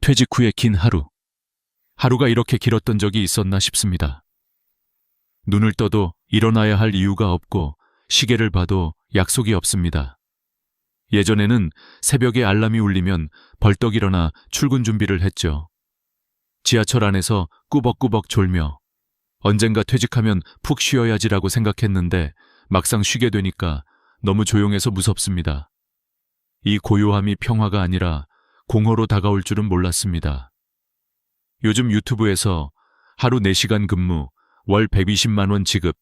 퇴직 후의 긴 하루. 하루가 이렇게 길었던 적이 있었나 싶습니다. 눈을 떠도 일어나야 할 이유가 없고 시계를 봐도 약속이 없습니다. 예전에는 새벽에 알람이 울리면 벌떡 일어나 출근 준비를 했죠. 지하철 안에서 꾸벅꾸벅 졸며 언젠가 퇴직하면 푹 쉬어야지라고 생각했는데 막상 쉬게 되니까 너무 조용해서 무섭습니다. 이 고요함이 평화가 아니라 공허로 다가올 줄은 몰랐습니다. 요즘 유튜브에서 하루 4시간 근무, 월 120만 원 지급,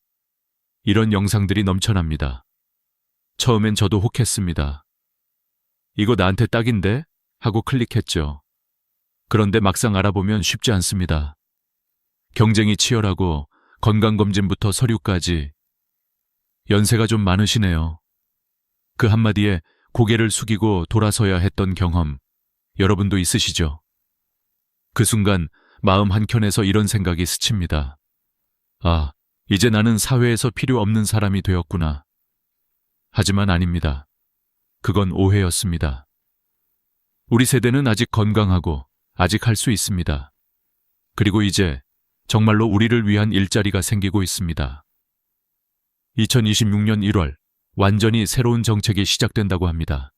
이런 영상들이 넘쳐납니다. 처음엔 저도 혹했습니다. 이거 나한테 딱인데? 하고 클릭했죠. 그런데 막상 알아보면 쉽지 않습니다. 경쟁이 치열하고 건강검진부터 서류까지. 연세가 좀 많으시네요. 그 한마디에 고개를 숙이고 돌아서야 했던 경험, 여러분도 있으시죠? 그 순간 마음 한켠에서 이런 생각이 스칩니다. 아, 이제 나는 사회에서 필요 없는 사람이 되었구나. 하지만 아닙니다. 그건 오해였습니다. 우리 세대는 아직 건강하고 아직 할 수 있습니다. 그리고 이제 정말로 우리를 위한 일자리가 생기고 있습니다. 2026년 1월 완전히 새로운 정책이 시작된다고 합니다.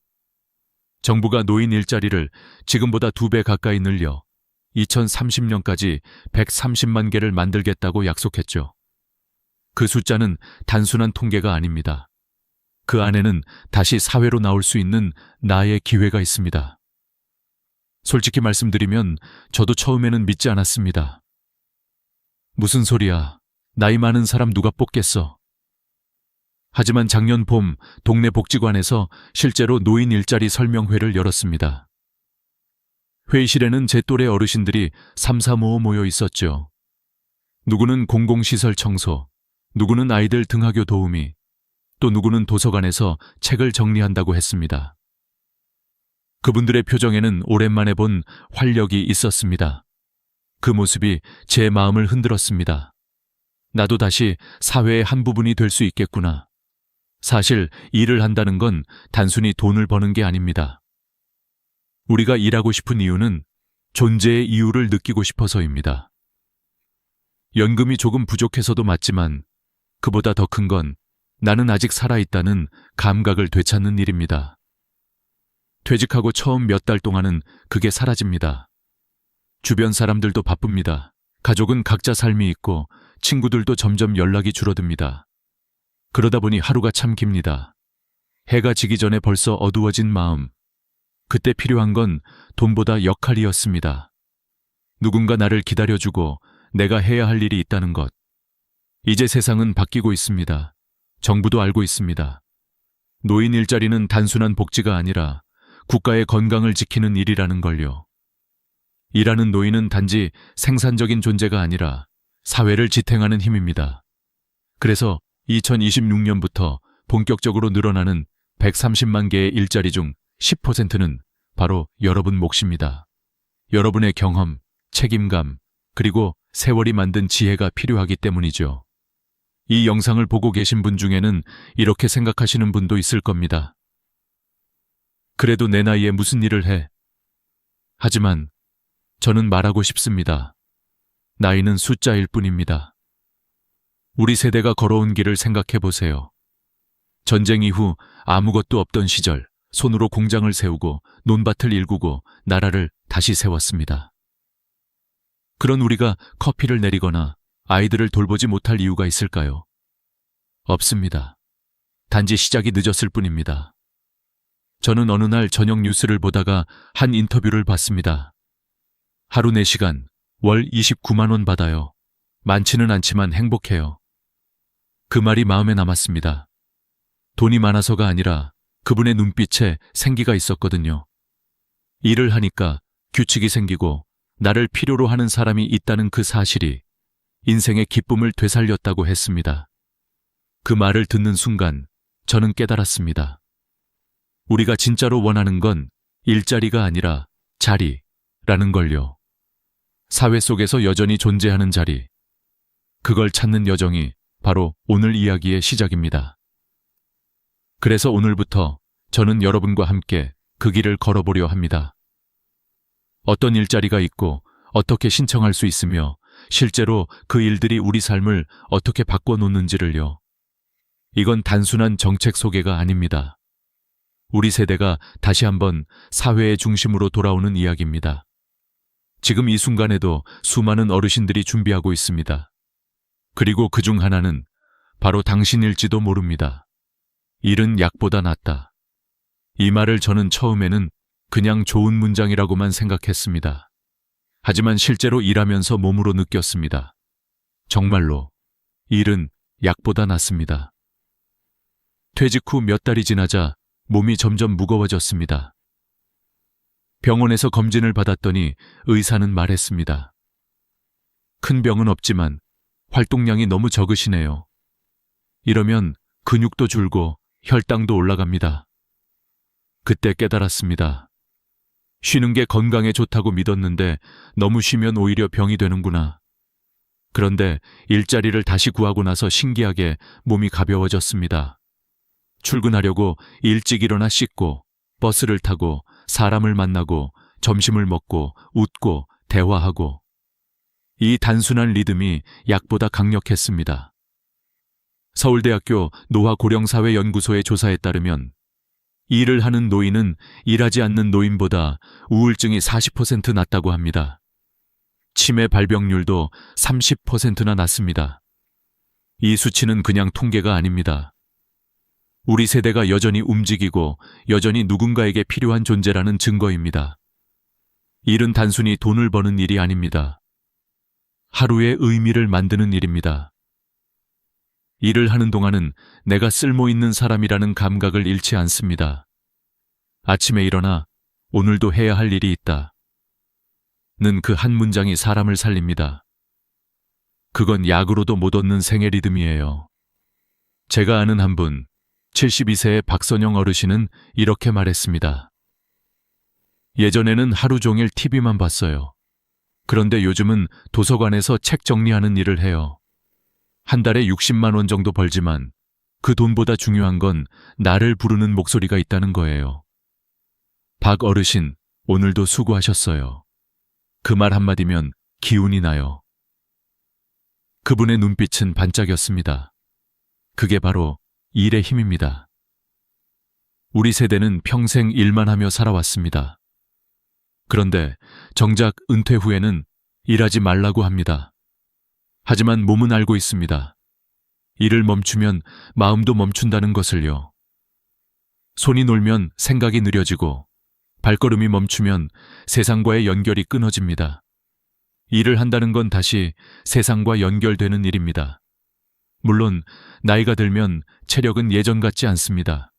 정부가 노인 일자리를 지금보다 2배 가까이 늘려 2030년까지 130만 개를 만들겠다고 약속했죠. 그 숫자는 단순한 통계가 아닙니다. 그 안에는 다시 사회로 나올 수 있는 나의 기회가 있습니다. 솔직히 말씀드리면 저도 처음에는 믿지 않았습니다. 무슨 소리야? 나이 많은 사람 누가 뽑겠어? 하지만 작년 봄 동네 복지관에서 실제로 노인 일자리 설명회를 열었습니다. 회의실에는 제 또래 어르신들이 삼삼오오 모여 있었죠. 누구는 공공시설 청소, 누구는 아이들 등하교 도우미, 또 누구는 도서관에서 책을 정리한다고 했습니다. 그분들의 표정에는 오랜만에 본 활력이 있었습니다. 그 모습이 제 마음을 흔들었습니다. 나도 다시 사회의 한 부분이 될 수 있겠구나. 사실 일을 한다는 건 단순히 돈을 버는 게 아닙니다. 우리가 일하고 싶은 이유는 존재의 이유를 느끼고 싶어서입니다. 연금이 조금 부족해서도 맞지만 그보다 더 큰 건 나는 아직 살아있다는 감각을 되찾는 일입니다. 퇴직하고 처음 몇 달 동안은 그게 사라집니다. 주변 사람들도 바쁩니다. 가족은 각자 삶이 있고 친구들도 점점 연락이 줄어듭니다. 그러다 보니 하루가 참 깁니다. 해가 지기 전에 벌써 어두워진 마음. 그때 필요한 건 돈보다 역할이었습니다. 누군가 나를 기다려주고 내가 해야 할 일이 있다는 것. 이제 세상은 바뀌고 있습니다. 정부도 알고 있습니다. 노인 일자리는 단순한 복지가 아니라 국가의 건강을 지키는 일이라는 걸요. 일하는 노인은 단지 생산적인 존재가 아니라 사회를 지탱하는 힘입니다. 그래서 2026년부터 본격적으로 늘어나는 130만 개의 일자리 중 10%는 바로 여러분 몫입니다. 여러분의 경험, 책임감, 그리고 세월이 만든 지혜가 필요하기 때문이죠. 이 영상을 보고 계신 분 중에는 이렇게 생각하시는 분도 있을 겁니다. 그래도 내 나이에 무슨 일을 해? 하지만 저는 말하고 싶습니다. 나이는 숫자일 뿐입니다. 우리 세대가 걸어온 길을 생각해 보세요. 전쟁 이후 아무것도 없던 시절, 손으로 공장을 세우고 논밭을 일구고 나라를 다시 세웠습니다. 그런 우리가 커피를 내리거나 아이들을 돌보지 못할 이유가 있을까요? 없습니다. 단지 시작이 늦었을 뿐입니다. 저는 어느 날 저녁 뉴스를 보다가 한 인터뷰를 봤습니다. 하루 4시간, 월 29만 원 받아요. 많지는 않지만 행복해요. 그 말이 마음에 남았습니다. 돈이 많아서가 아니라 그분의 눈빛에 생기가 있었거든요. 일을 하니까 규칙이 생기고 나를 필요로 하는 사람이 있다는 그 사실이 인생의 기쁨을 되살렸다고 했습니다. 그 말을 듣는 순간 저는 깨달았습니다. 우리가 진짜로 원하는 건 일자리가 아니라 자리라는 걸요. 사회 속에서 여전히 존재하는 자리. 그걸 찾는 여정이 바로 오늘 이야기의 시작입니다. 그래서 오늘부터 저는 여러분과 함께 그 길을 걸어보려 합니다. 어떤 일자리가 있고 어떻게 신청할 수 있으며 실제로 그 일들이 우리 삶을 어떻게 바꿔놓는지를요. 이건 단순한 정책 소개가 아닙니다. 우리 세대가 다시 한번 사회의 중심으로 돌아오는 이야기입니다. 지금 이 순간에도 수많은 어르신들이 준비하고 있습니다. 그리고 그중 하나는 바로 당신일지도 모릅니다. 일은 약보다 낫다. 이 말을 저는 처음에는 그냥 좋은 문장이라고만 생각했습니다. 하지만 실제로 일하면서 몸으로 느꼈습니다. 정말로 일은 약보다 낫습니다. 퇴직 후 몇 달이 지나자 몸이 점점 무거워졌습니다. 병원에서 검진을 받았더니 의사는 말했습니다. 큰 병은 없지만 활동량이 너무 적으시네요. 이러면 근육도 줄고 혈당도 올라갑니다. 그때 깨달았습니다. 쉬는 게 건강에 좋다고 믿었는데 너무 쉬면 오히려 병이 되는구나. 그런데 일자리를 다시 구하고 나서 신기하게 몸이 가벼워졌습니다. 출근하려고 일찍 일어나 씻고 버스를 타고 사람을 만나고 점심을 먹고 웃고 대화하고 이 단순한 리듬이 약보다 강력했습니다. 서울대학교 노화고령사회연구소의 조사에 따르면 일을 하는 노인은 일하지 않는 노인보다 우울증이 40% 낮다고 합니다. 치매 발병률도 30%나 낮습니다. 이 수치는 그냥 통계가 아닙니다. 우리 세대가 여전히 움직이고 여전히 누군가에게 필요한 존재라는 증거입니다. 일은 단순히 돈을 버는 일이 아닙니다. 하루의 의미를 만드는 일입니다. 일을 하는 동안은 내가 쓸모있는 사람이라는 감각을 잃지 않습니다. 아침에 일어나 오늘도 해야 할 일이 있다. 는 그 한 문장이 사람을 살립니다. 그건 약으로도 못 얻는 생애 리듬이에요. 제가 아는 한 분, 72세의 박선영 어르신은 이렇게 말했습니다. 예전에는 하루 종일 TV만 봤어요. 그런데 요즘은 도서관에서 책 정리하는 일을 해요. 한 달에 60만 원 정도 벌지만 그 돈보다 중요한 건 나를 부르는 목소리가 있다는 거예요. 박 어르신, 오늘도 수고하셨어요. 그 말 한마디면 기운이 나요. 그분의 눈빛은 반짝였습니다. 그게 바로 일의 힘입니다. 우리 세대는 평생 일만 하며 살아왔습니다. 그런데 정작 은퇴 후에는 일하지 말라고 합니다. 하지만 몸은 알고 있습니다. 일을 멈추면 마음도 멈춘다는 것을요. 손이 놀면 생각이 느려지고 발걸음이 멈추면 세상과의 연결이 끊어집니다. 일을 한다는 건 다시 세상과 연결되는 일입니다. 물론 나이가 들면 체력은 예전 같지 않습니다.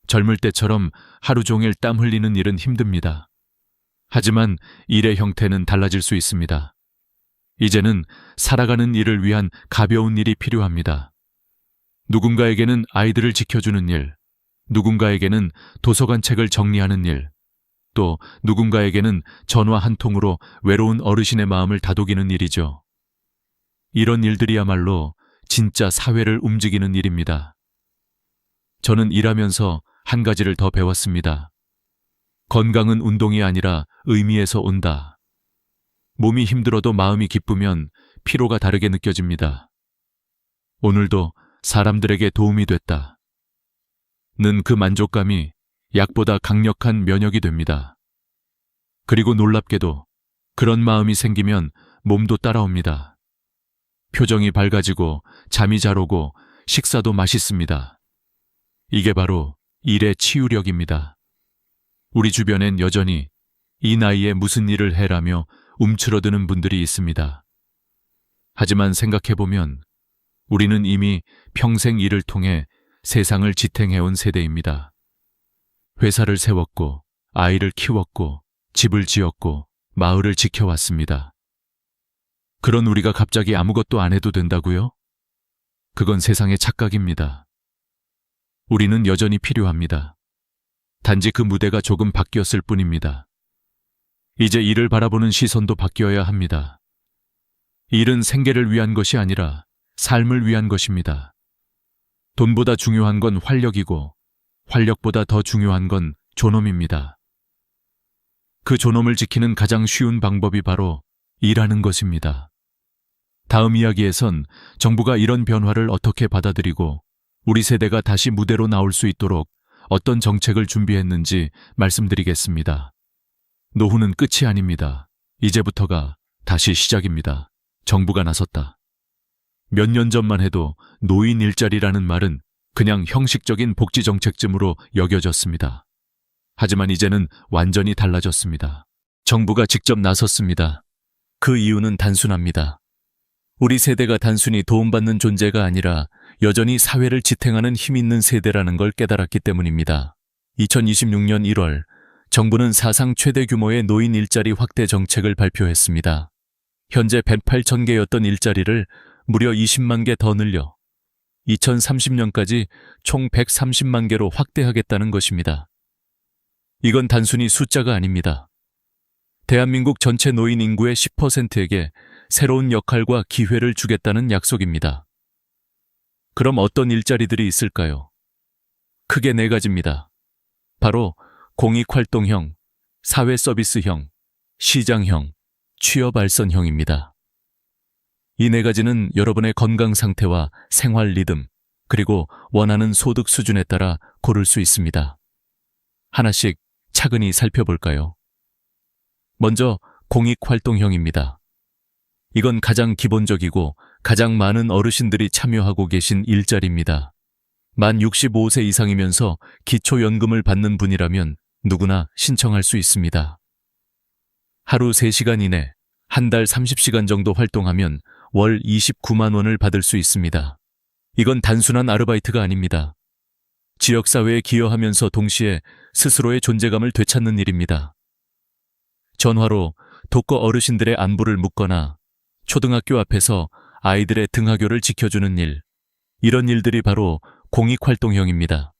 젊을 때처럼 하루 종일 땀 흘리는 일은 힘듭니다. 하지만 일의 형태는 달라질 수 있습니다. 이제는 살아가는 일을 위한 가벼운 일이 필요합니다. 누군가에게는 아이들을 지켜주는 일, 누군가에게는 도서관 책을 정리하는 일, 또 누군가에게는 전화 한 통으로 외로운 어르신의 마음을 다독이는 일이죠. 이런 일들이야말로 진짜 사회를 움직이는 일입니다. 저는 일하면서 한 가지를 더 배웠습니다. 건강은 운동이 아니라 의미에서 온다. 몸이 힘들어도 마음이 기쁘면 피로가 다르게 느껴집니다. 오늘도 사람들에게 도움이 됐다. 는 그 만족감이 약보다 강력한 면역이 됩니다. 그리고 놀랍게도 그런 마음이 생기면 몸도 따라옵니다. 표정이 밝아지고 잠이 잘 오고 식사도 맛있습니다. 이게 바로 일의 치유력입니다. 우리 주변엔 여전히 이 나이에 무슨 일을 해라며 움츠러드는 분들이 있습니다. 하지만 생각해보면 우리는 이미 평생 일을 통해 세상을 지탱해온 세대입니다. 회사를 세웠고 아이를 키웠고 집을 지었고 마을을 지켜왔습니다. 그런 우리가 갑자기 아무것도 안 해도 된다고요? 그건 세상의 착각입니다. 우리는 여전히 필요합니다. 단지 그 무대가 조금 바뀌었을 뿐입니다. 이제 일을 바라보는 시선도 바뀌어야 합니다. 일은 생계를 위한 것이 아니라 삶을 위한 것입니다. 돈보다 중요한 건 활력이고 활력보다 더 중요한 건 존엄입니다. 그 존엄을 지키는 가장 쉬운 방법이 바로 일하는 것입니다. 다음 이야기에선 정부가 이런 변화를 어떻게 받아들이고 우리 세대가 다시 무대로 나올 수 있도록 어떤 정책을 준비했는지 말씀드리겠습니다. 노후는 끝이 아닙니다. 이제부터가 다시 시작입니다. 정부가 나섰다. 몇 년 전만 해도 노인 일자리라는 말은 그냥 형식적인 복지 정책쯤으로 여겨졌습니다. 하지만 이제는 완전히 달라졌습니다. 정부가 직접 나섰습니다. 그 이유는 단순합니다. 우리 세대가 단순히 도움받는 존재가 아니라 여전히 사회를 지탱하는 힘 있는 세대라는 걸 깨달았기 때문입니다. 2026년 1월, 정부는 사상 최대 규모의 노인 일자리 확대 정책을 발표했습니다. 현재 108천 개였던 일자리를 무려 20만 개 더 늘려 2030년까지 총 130만 개로 확대하겠다는 것입니다. 이건 단순히 숫자가 아닙니다. 대한민국 전체 노인 인구의 10%에게 새로운 역할과 기회를 주겠다는 약속입니다. 그럼 어떤 일자리들이 있을까요? 크게 4가지입니다. 바로 공익활동형, 사회서비스형, 시장형, 취업알선형입니다. 이 4가지는 여러분의 건강 상태와 생활 리듬, 그리고 원하는 소득 수준에 따라 고를 수 있습니다. 하나씩 차근히 살펴볼까요? 먼저 공익활동형입니다. 이건 가장 기본적이고 가장 많은 어르신들이 참여하고 계신 일자리입니다. 만 65세 이상이면서 기초연금을 받는 분이라면 누구나 신청할 수 있습니다. 하루 3시간 이내, 한 달 30시간 정도 활동하면 월 29만 원을 받을 수 있습니다. 이건 단순한 아르바이트가 아닙니다. 지역사회에 기여하면서 동시에 스스로의 존재감을 되찾는 일입니다. 전화로 독거 어르신들의 안부를 묻거나 초등학교 앞에서 아이들의 등하교를 지켜주는 일, 이런 일들이 바로 공익활동형입니다.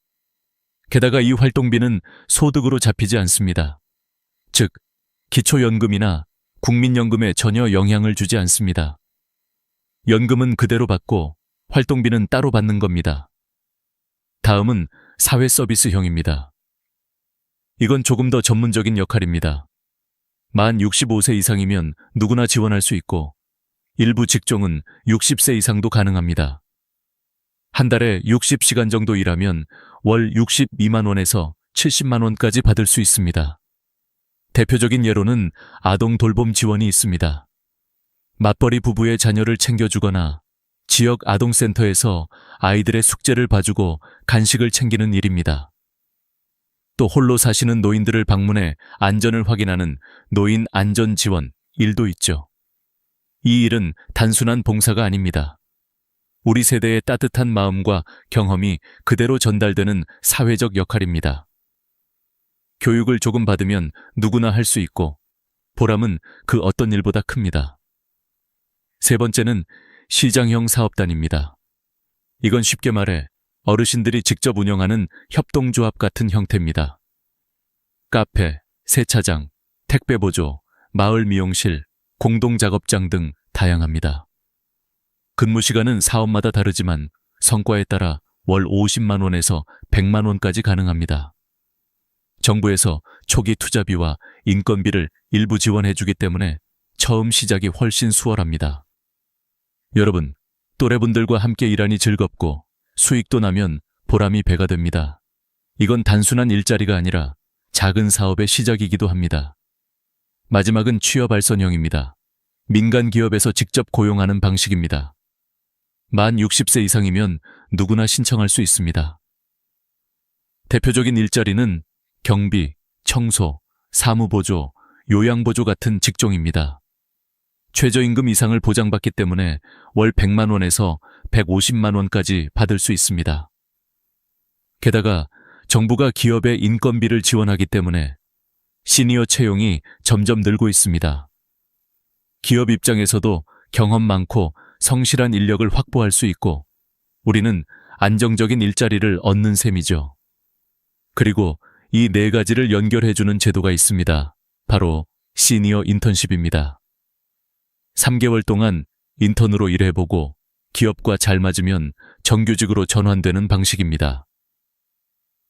게다가 이 활동비는 소득으로 잡히지 않습니다. 즉, 기초연금이나 국민연금에 전혀 영향을 주지 않습니다. 연금은 그대로 받고 활동비는 따로 받는 겁니다. 다음은 사회서비스형입니다. 이건 조금 더 전문적인 역할입니다. 만 65세 이상이면 누구나 지원할 수 있고 일부 직종은 60세 이상도 가능합니다. 한 달에 60시간 정도 일하면 월 62만 원에서 70만 원까지 받을 수 있습니다. 대표적인 예로는 아동 돌봄 지원이 있습니다. 맞벌이 부부의 자녀를 챙겨주거나 지역 아동센터에서 아이들의 숙제를 봐주고 간식을 챙기는 일입니다. 또 홀로 사시는 노인들을 방문해 안전을 확인하는 노인 안전 지원 일도 있죠. 이 일은 단순한 봉사가 아닙니다. 우리 세대의 따뜻한 마음과 경험이 그대로 전달되는 사회적 역할입니다. 교육을 조금 받으면 누구나 할 수 있고 보람은 그 어떤 일보다 큽니다. 세 번째는 시장형 사업단입니다. 이건 쉽게 말해 어르신들이 직접 운영하는 협동조합 같은 형태입니다. 카페, 세차장, 택배보조, 마을 미용실, 공동작업장 등 다양합니다. 근무 시간은 사업마다 다르지만 성과에 따라 월 50만 원에서 100만 원까지 가능합니다. 정부에서 초기 투자비와 인건비를 일부 지원해주기 때문에 처음 시작이 훨씬 수월합니다. 여러분, 또래분들과 함께 일하니 즐겁고 수익도 나면 보람이 배가 됩니다. 이건 단순한 일자리가 아니라 작은 사업의 시작이기도 합니다. 마지막은 취업알선형입니다. 민간 기업에서 직접 고용하는 방식입니다. 만 60세 이상이면 누구나 신청할 수 있습니다. 대표적인 일자리는 경비, 청소, 사무보조, 요양보조 같은 직종입니다. 최저임금 이상을 보장받기 때문에 월 100만 원에서 150만 원까지 받을 수 있습니다. 게다가 정부가 기업의 인건비를 지원하기 때문에 시니어 채용이 점점 늘고 있습니다. 기업 입장에서도 경험 많고 성실한 인력을 확보할 수 있고 우리는 안정적인 일자리를 얻는 셈이죠. 그리고 이 4가지를 연결해주는 제도가 있습니다. 바로 시니어 인턴십입니다. 3개월 동안 인턴으로 일해보고 기업과 잘 맞으면 정규직으로 전환되는 방식입니다.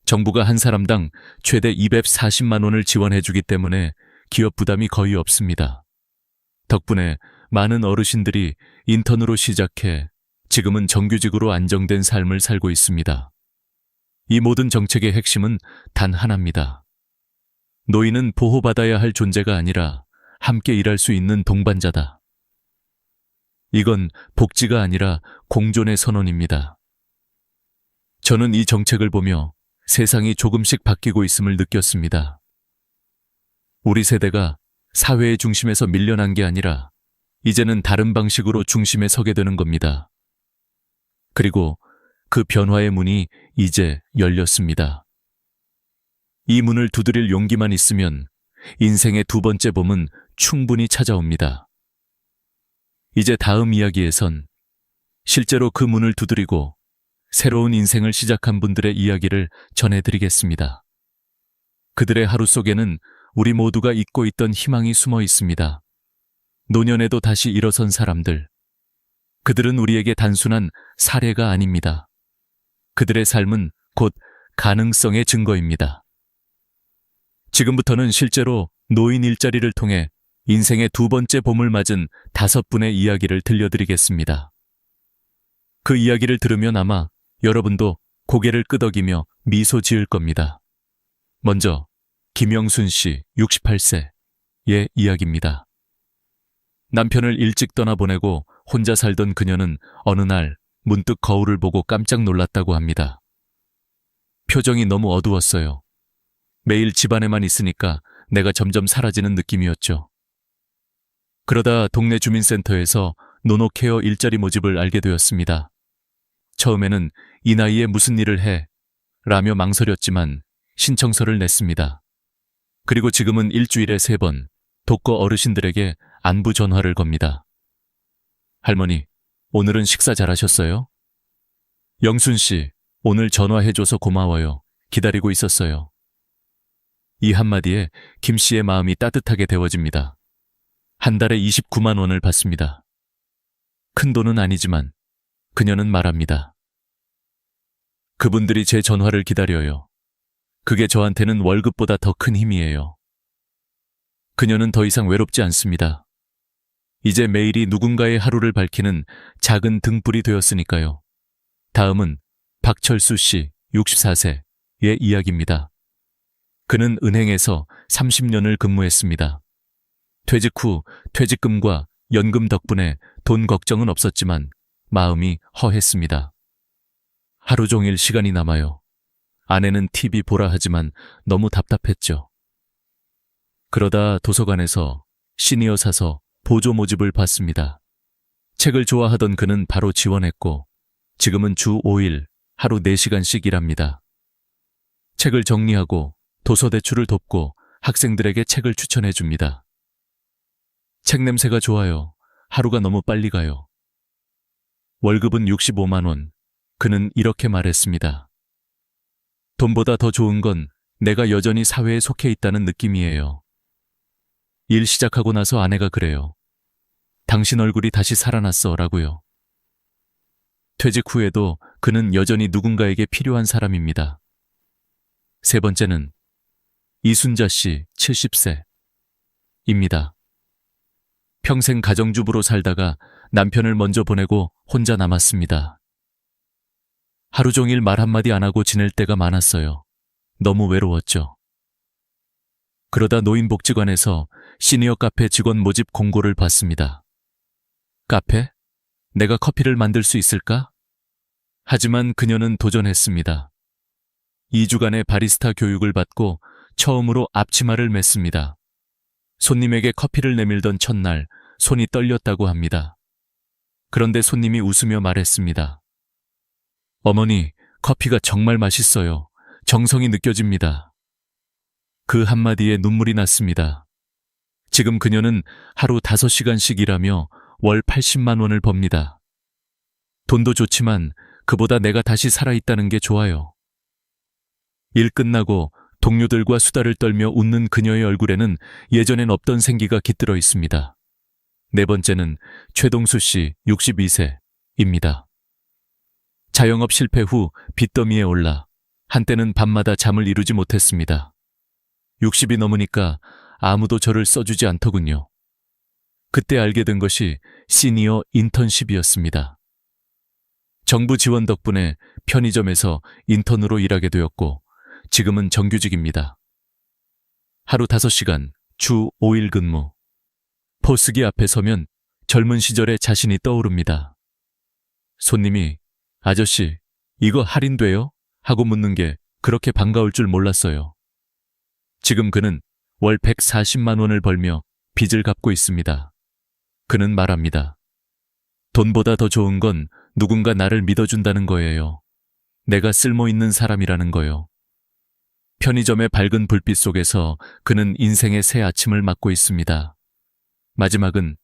정부가 한 사람당 최대 240만 원을 지원해주기 때문에 기업 부담이 거의 없습니다. 덕분에 많은 어르신들이 인턴으로 시작해 지금은 정규직으로 안정된 삶을 살고 있습니다. 이 모든 정책의 핵심은 단 하나입니다. 노인은 보호받아야 할 존재가 아니라 함께 일할 수 있는 동반자다. 이건 복지가 아니라 공존의 선언입니다. 저는 이 정책을 보며 세상이 조금씩 바뀌고 있음을 느꼈습니다. 우리 세대가 사회의 중심에서 밀려난 게 아니라 이제는 다른 방식으로 중심에 서게 되는 겁니다. 그리고 그 변화의 문이 이제 열렸습니다. 이 문을 두드릴 용기만 있으면 인생의 두 번째 봄은 충분히 찾아옵니다. 이제 다음 이야기에선 실제로 그 문을 두드리고 새로운 인생을 시작한 분들의 이야기를 전해드리겠습니다. 그들의 하루 속에는 우리 모두가 잊고 있던 희망이 숨어 있습니다. 노년에도 다시 일어선 사람들. 그들은 우리에게 단순한 사례가 아닙니다. 그들의 삶은 곧 가능성의 증거입니다. 지금부터는 실제로 노인 일자리를 통해 인생의 두 번째 봄을 맞은 5분의 이야기를 들려드리겠습니다. 그 이야기를 들으면 아마 여러분도 고개를 끄덕이며 미소 지을 겁니다. 먼저 김영순 씨 68세의 이야기입니다. 남편을 일찍 떠나보내고 혼자 살던 그녀는 어느 날 문득 거울을 보고 깜짝 놀랐다고 합니다. 표정이 너무 어두웠어요. 매일 집안에만 있으니까 내가 점점 사라지는 느낌이었죠. 그러다 동네 주민센터에서 노노케어 일자리 모집을 알게 되었습니다. 처음에는 이 나이에 무슨 일을 해? 라며 망설였지만 신청서를 냈습니다. 그리고 지금은 일주일에 3번 독거 어르신들에게 안부 전화를 겁니다. 할머니, 오늘은 식사 잘하셨어요? 영순 씨, 오늘 전화해줘서 고마워요. 기다리고 있었어요. 이 한마디에 김 씨의 마음이 따뜻하게 데워집니다. 한 달에 29만 원을 받습니다. 큰 돈은 아니지만 그녀는 말합니다. 그분들이 제 전화를 기다려요. 그게 저한테는 월급보다 더 큰 힘이에요. 그녀는 더 이상 외롭지 않습니다. 이제 매일이 누군가의 하루를 밝히는 작은 등불이 되었으니까요. 다음은 박철수 씨 64세의 이야기입니다. 그는 은행에서 30년을 근무했습니다. 퇴직 후 퇴직금과 연금 덕분에 돈 걱정은 없었지만 마음이 허했습니다. 하루 종일 시간이 남아요. 아내는 TV 보라 하지만 너무 답답했죠. 그러다 도서관에서 시니어 사서 보조 모집을 받습니다. 책을 좋아하던 그는 바로 지원했고 지금은 주 5일 하루 4시간씩 일합니다. 책을 정리하고 도서 대출을 돕고 학생들에게 책을 추천해 줍니다. 책 냄새가 좋아요. 하루가 너무 빨리 가요. 월급은 65만 원. 그는 이렇게 말했습니다. 돈보다 더 좋은 건 내가 여전히 사회에 속해 있다는 느낌이에요. 일 시작하고 나서 아내가 그래요. 당신 얼굴이 다시 살아났어 라고요. 퇴직 후에도 그는 여전히 누군가에게 필요한 사람입니다. 세 번째는 이순자 씨 70세입니다. 평생 가정주부로 살다가 남편을 먼저 보내고 혼자 남았습니다. 하루 종일 말 한마디 안 하고 지낼 때가 많았어요. 너무 외로웠죠. 그러다 노인복지관에서 시니어 카페 직원 모집 공고를 봤습니다. 카페? 내가 커피를 만들 수 있을까? 하지만 그녀는 도전했습니다. 2주간의 바리스타 교육을 받고 처음으로 앞치마를 맸습니다. 손님에게 커피를 내밀던 첫날 손이 떨렸다고 합니다. 그런데 손님이 웃으며 말했습니다. 어머니, 커피가 정말 맛있어요. 정성이 느껴집니다. 그 한마디에 눈물이 났습니다. 지금 그녀는 하루 5시간씩 일하며 월 80만 원을 법니다. 돈도 좋지만 그보다 내가 다시 살아있다는 게 좋아요. 일 끝나고 동료들과 수다를 떨며 웃는 그녀의 얼굴에는 예전엔 없던 생기가 깃들어 있습니다. 네 번째는 최동수 씨 62세입니다. 자영업 실패 후 빚더미에 올라 한때는 밤마다 잠을 이루지 못했습니다. 60이 넘으니까 아무도 저를 써주지 않더군요. 그때 알게 된 것이 시니어 인턴십이었습니다. 정부 지원 덕분에 편의점에서 인턴으로 일하게 되었고 지금은 정규직입니다. 하루 5시간, 주 5일 근무. 포스기 앞에 서면 젊은 시절의 자신이 떠오릅니다. 손님이 아저씨, 이거 할인돼요? 하고 묻는 게 그렇게 반가울 줄 몰랐어요. 지금 그는 월 140만 원을 벌며 빚을 갚고 있습니다. 그는 말합니다. 돈보다 더 좋은 건 누군가 나를 믿어준다는 거예요. 내가 쓸모있는 사람이라는 거요. 편의점의 밝은 불빛 속에서 그는 인생의 새 아침을 맞고 있습니다. 마지막은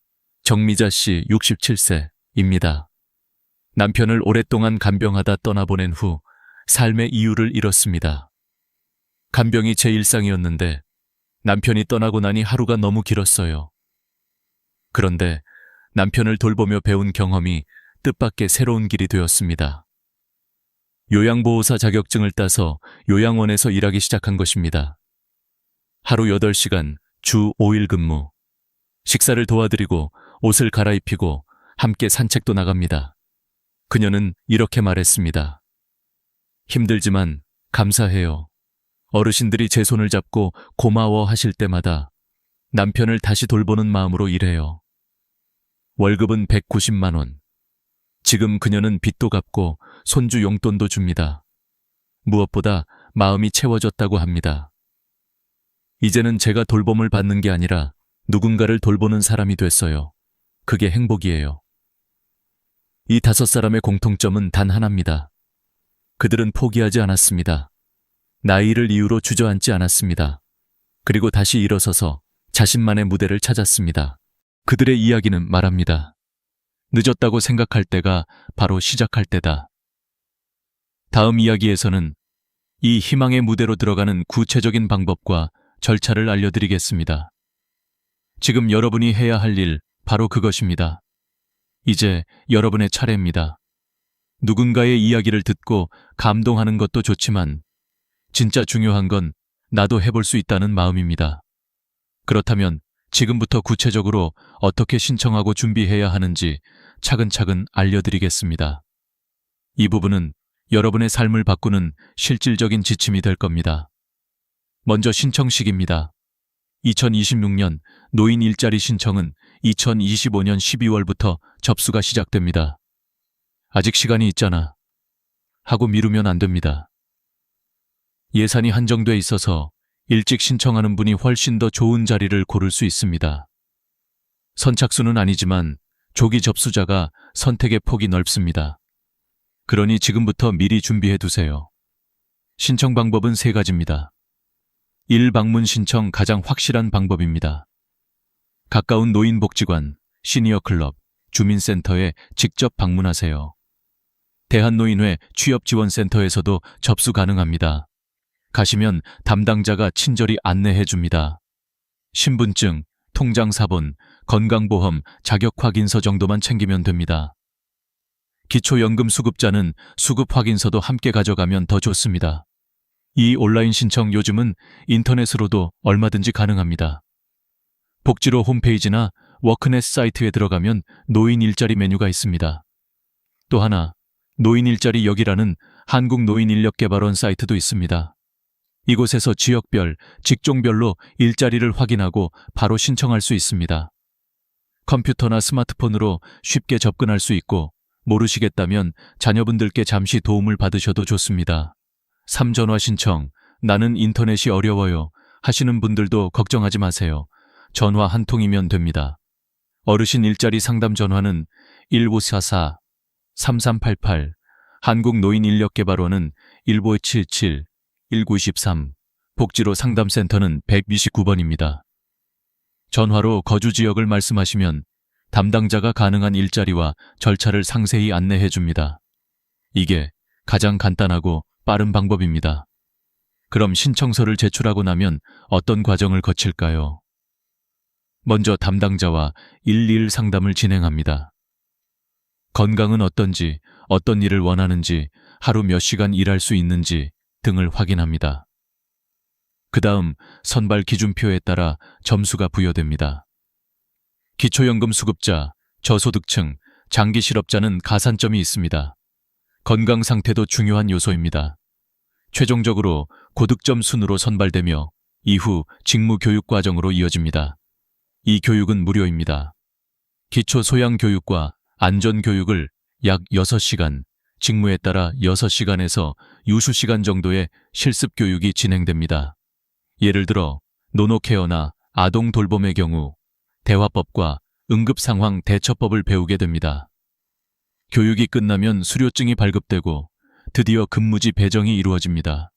정미자 씨 67세입니다. 남편을 오랫동안 간병하다 떠나보낸 후 삶의 이유를 잃었습니다. 간병이 제 일상이었는데 남편이 떠나고 나니 하루가 너무 길었어요. 그런데 남편을 돌보며 배운 경험이 뜻밖의 새로운 길이 되었습니다. 요양보호사 자격증을 따서 요양원에서 일하기 시작한 것입니다. 하루 8시간, 주 5일 근무. 식사를 도와드리고 옷을 갈아입히고 함께 산책도 나갑니다. 그녀는 이렇게 말했습니다. 힘들지만 감사해요. 어르신들이 제 손을 잡고 고마워 하실 때마다 남편을 다시 돌보는 마음으로 일해요. 월급은 190만 원. 지금 그녀는 빚도 갚고 손주 용돈도 줍니다. 무엇보다 마음이 채워졌다고 합니다. 이제는 제가 돌봄을 받는 게 아니라 누군가를 돌보는 사람이 됐어요. 그게 행복이에요. 이 5사람의 공통점은 단 하나입니다. 그들은 포기하지 않았습니다. 나이를 이유로 주저앉지 않았습니다. 그리고 다시 일어서서 자신만의 무대를 찾았습니다. 그들의 이야기는 말합니다. 늦었다고 생각할 때가 바로 시작할 때다. 다음 이야기에서는 이 희망의 무대로 들어가는 구체적인 방법과 절차를 알려드리겠습니다. 지금 여러분이 해야 할 일, 바로 그것입니다. 이제 여러분의 차례입니다. 누군가의 이야기를 듣고 감동하는 것도 좋지만 진짜 중요한 건 나도 해볼 수 있다는 마음입니다. 그렇다면 지금부터 구체적으로 어떻게 신청하고 준비해야 하는지 차근차근 알려드리겠습니다. 이 부분은 여러분의 삶을 바꾸는 실질적인 지침이 될 겁니다. 먼저 신청식입니다. 2026년 노인 일자리 신청은 2025년 12월부터 접수가 시작됩니다. 아직 시간이 있잖아 하고 미루면 안 됩니다. 예산이 한정돼 있어서 일찍 신청하는 분이 훨씬 더 좋은 자리를 고를 수 있습니다. 선착순은 아니지만 조기 접수자가 선택의 폭이 넓습니다. 그러니 지금부터 미리 준비해 두세요. 신청 방법은 3가지입니다. 1. 방문 신청 가장 확실한 방법입니다. 가까운 노인복지관, 시니어클럽, 주민센터에 직접 방문하세요. 대한노인회 취업지원센터에서도 접수 가능합니다. 가시면 담당자가 친절히 안내해 줍니다. 신분증, 통장사본, 건강보험, 자격확인서 정도만 챙기면 됩니다. 기초연금 수급자는 수급확인서도 함께 가져가면 더 좋습니다. 이 온라인 신청 요즘은 인터넷으로도 얼마든지 가능합니다. 복지로 홈페이지나 워크넷 사이트에 들어가면 노인 일자리 메뉴가 있습니다. 또 하나, 노인 일자리 역이라는 한국노인인력개발원 사이트도 있습니다. 이곳에서 지역별, 직종별로 일자리를 확인하고 바로 신청할 수 있습니다. 컴퓨터나 스마트폰으로 쉽게 접근할 수 있고 모르시겠다면 자녀분들께 잠시 도움을 받으셔도 좋습니다. 3전화 신청, 나는 인터넷이 어려워요 하시는 분들도 걱정하지 마세요. 전화 한 통이면 됩니다. 어르신 일자리 상담 전화는 1544-3388, 한국노인인력개발원은 1577-1923, 복지로 상담센터는 129번입니다. 전화로 거주 지역을 말씀하시면 담당자가 가능한 일자리와 절차를 상세히 안내해 줍니다. 이게 가장 간단하고 빠른 방법입니다. 그럼 신청서를 제출하고 나면 어떤 과정을 거칠까요? 먼저 담당자와 1:1 상담을 진행합니다. 건강은 어떤지, 어떤 일을 원하는지, 하루 몇 시간 일할 수 있는지 등을 확인합니다. 그 다음 선발 기준표에 따라 점수가 부여됩니다. 기초연금 수급자, 저소득층, 장기 실업자는 가산점이 있습니다. 건강 상태도 중요한 요소입니다. 최종적으로 고득점 순으로 선발되며 이후 직무 교육 과정으로 이어집니다. 이 교육은 무료입니다. 기초 소양 교육과 안전 교육을 약 6시간, 직무에 따라 6시간에서 유수 시간 정도의 실습 교육이 진행됩니다. 예를 들어 노노케어나 아동 돌봄의 경우 대화법과 응급상황 대처법을 배우게 됩니다. 교육이 끝나면 수료증이 발급되고 드디어 근무지 배정이 이루어집니다.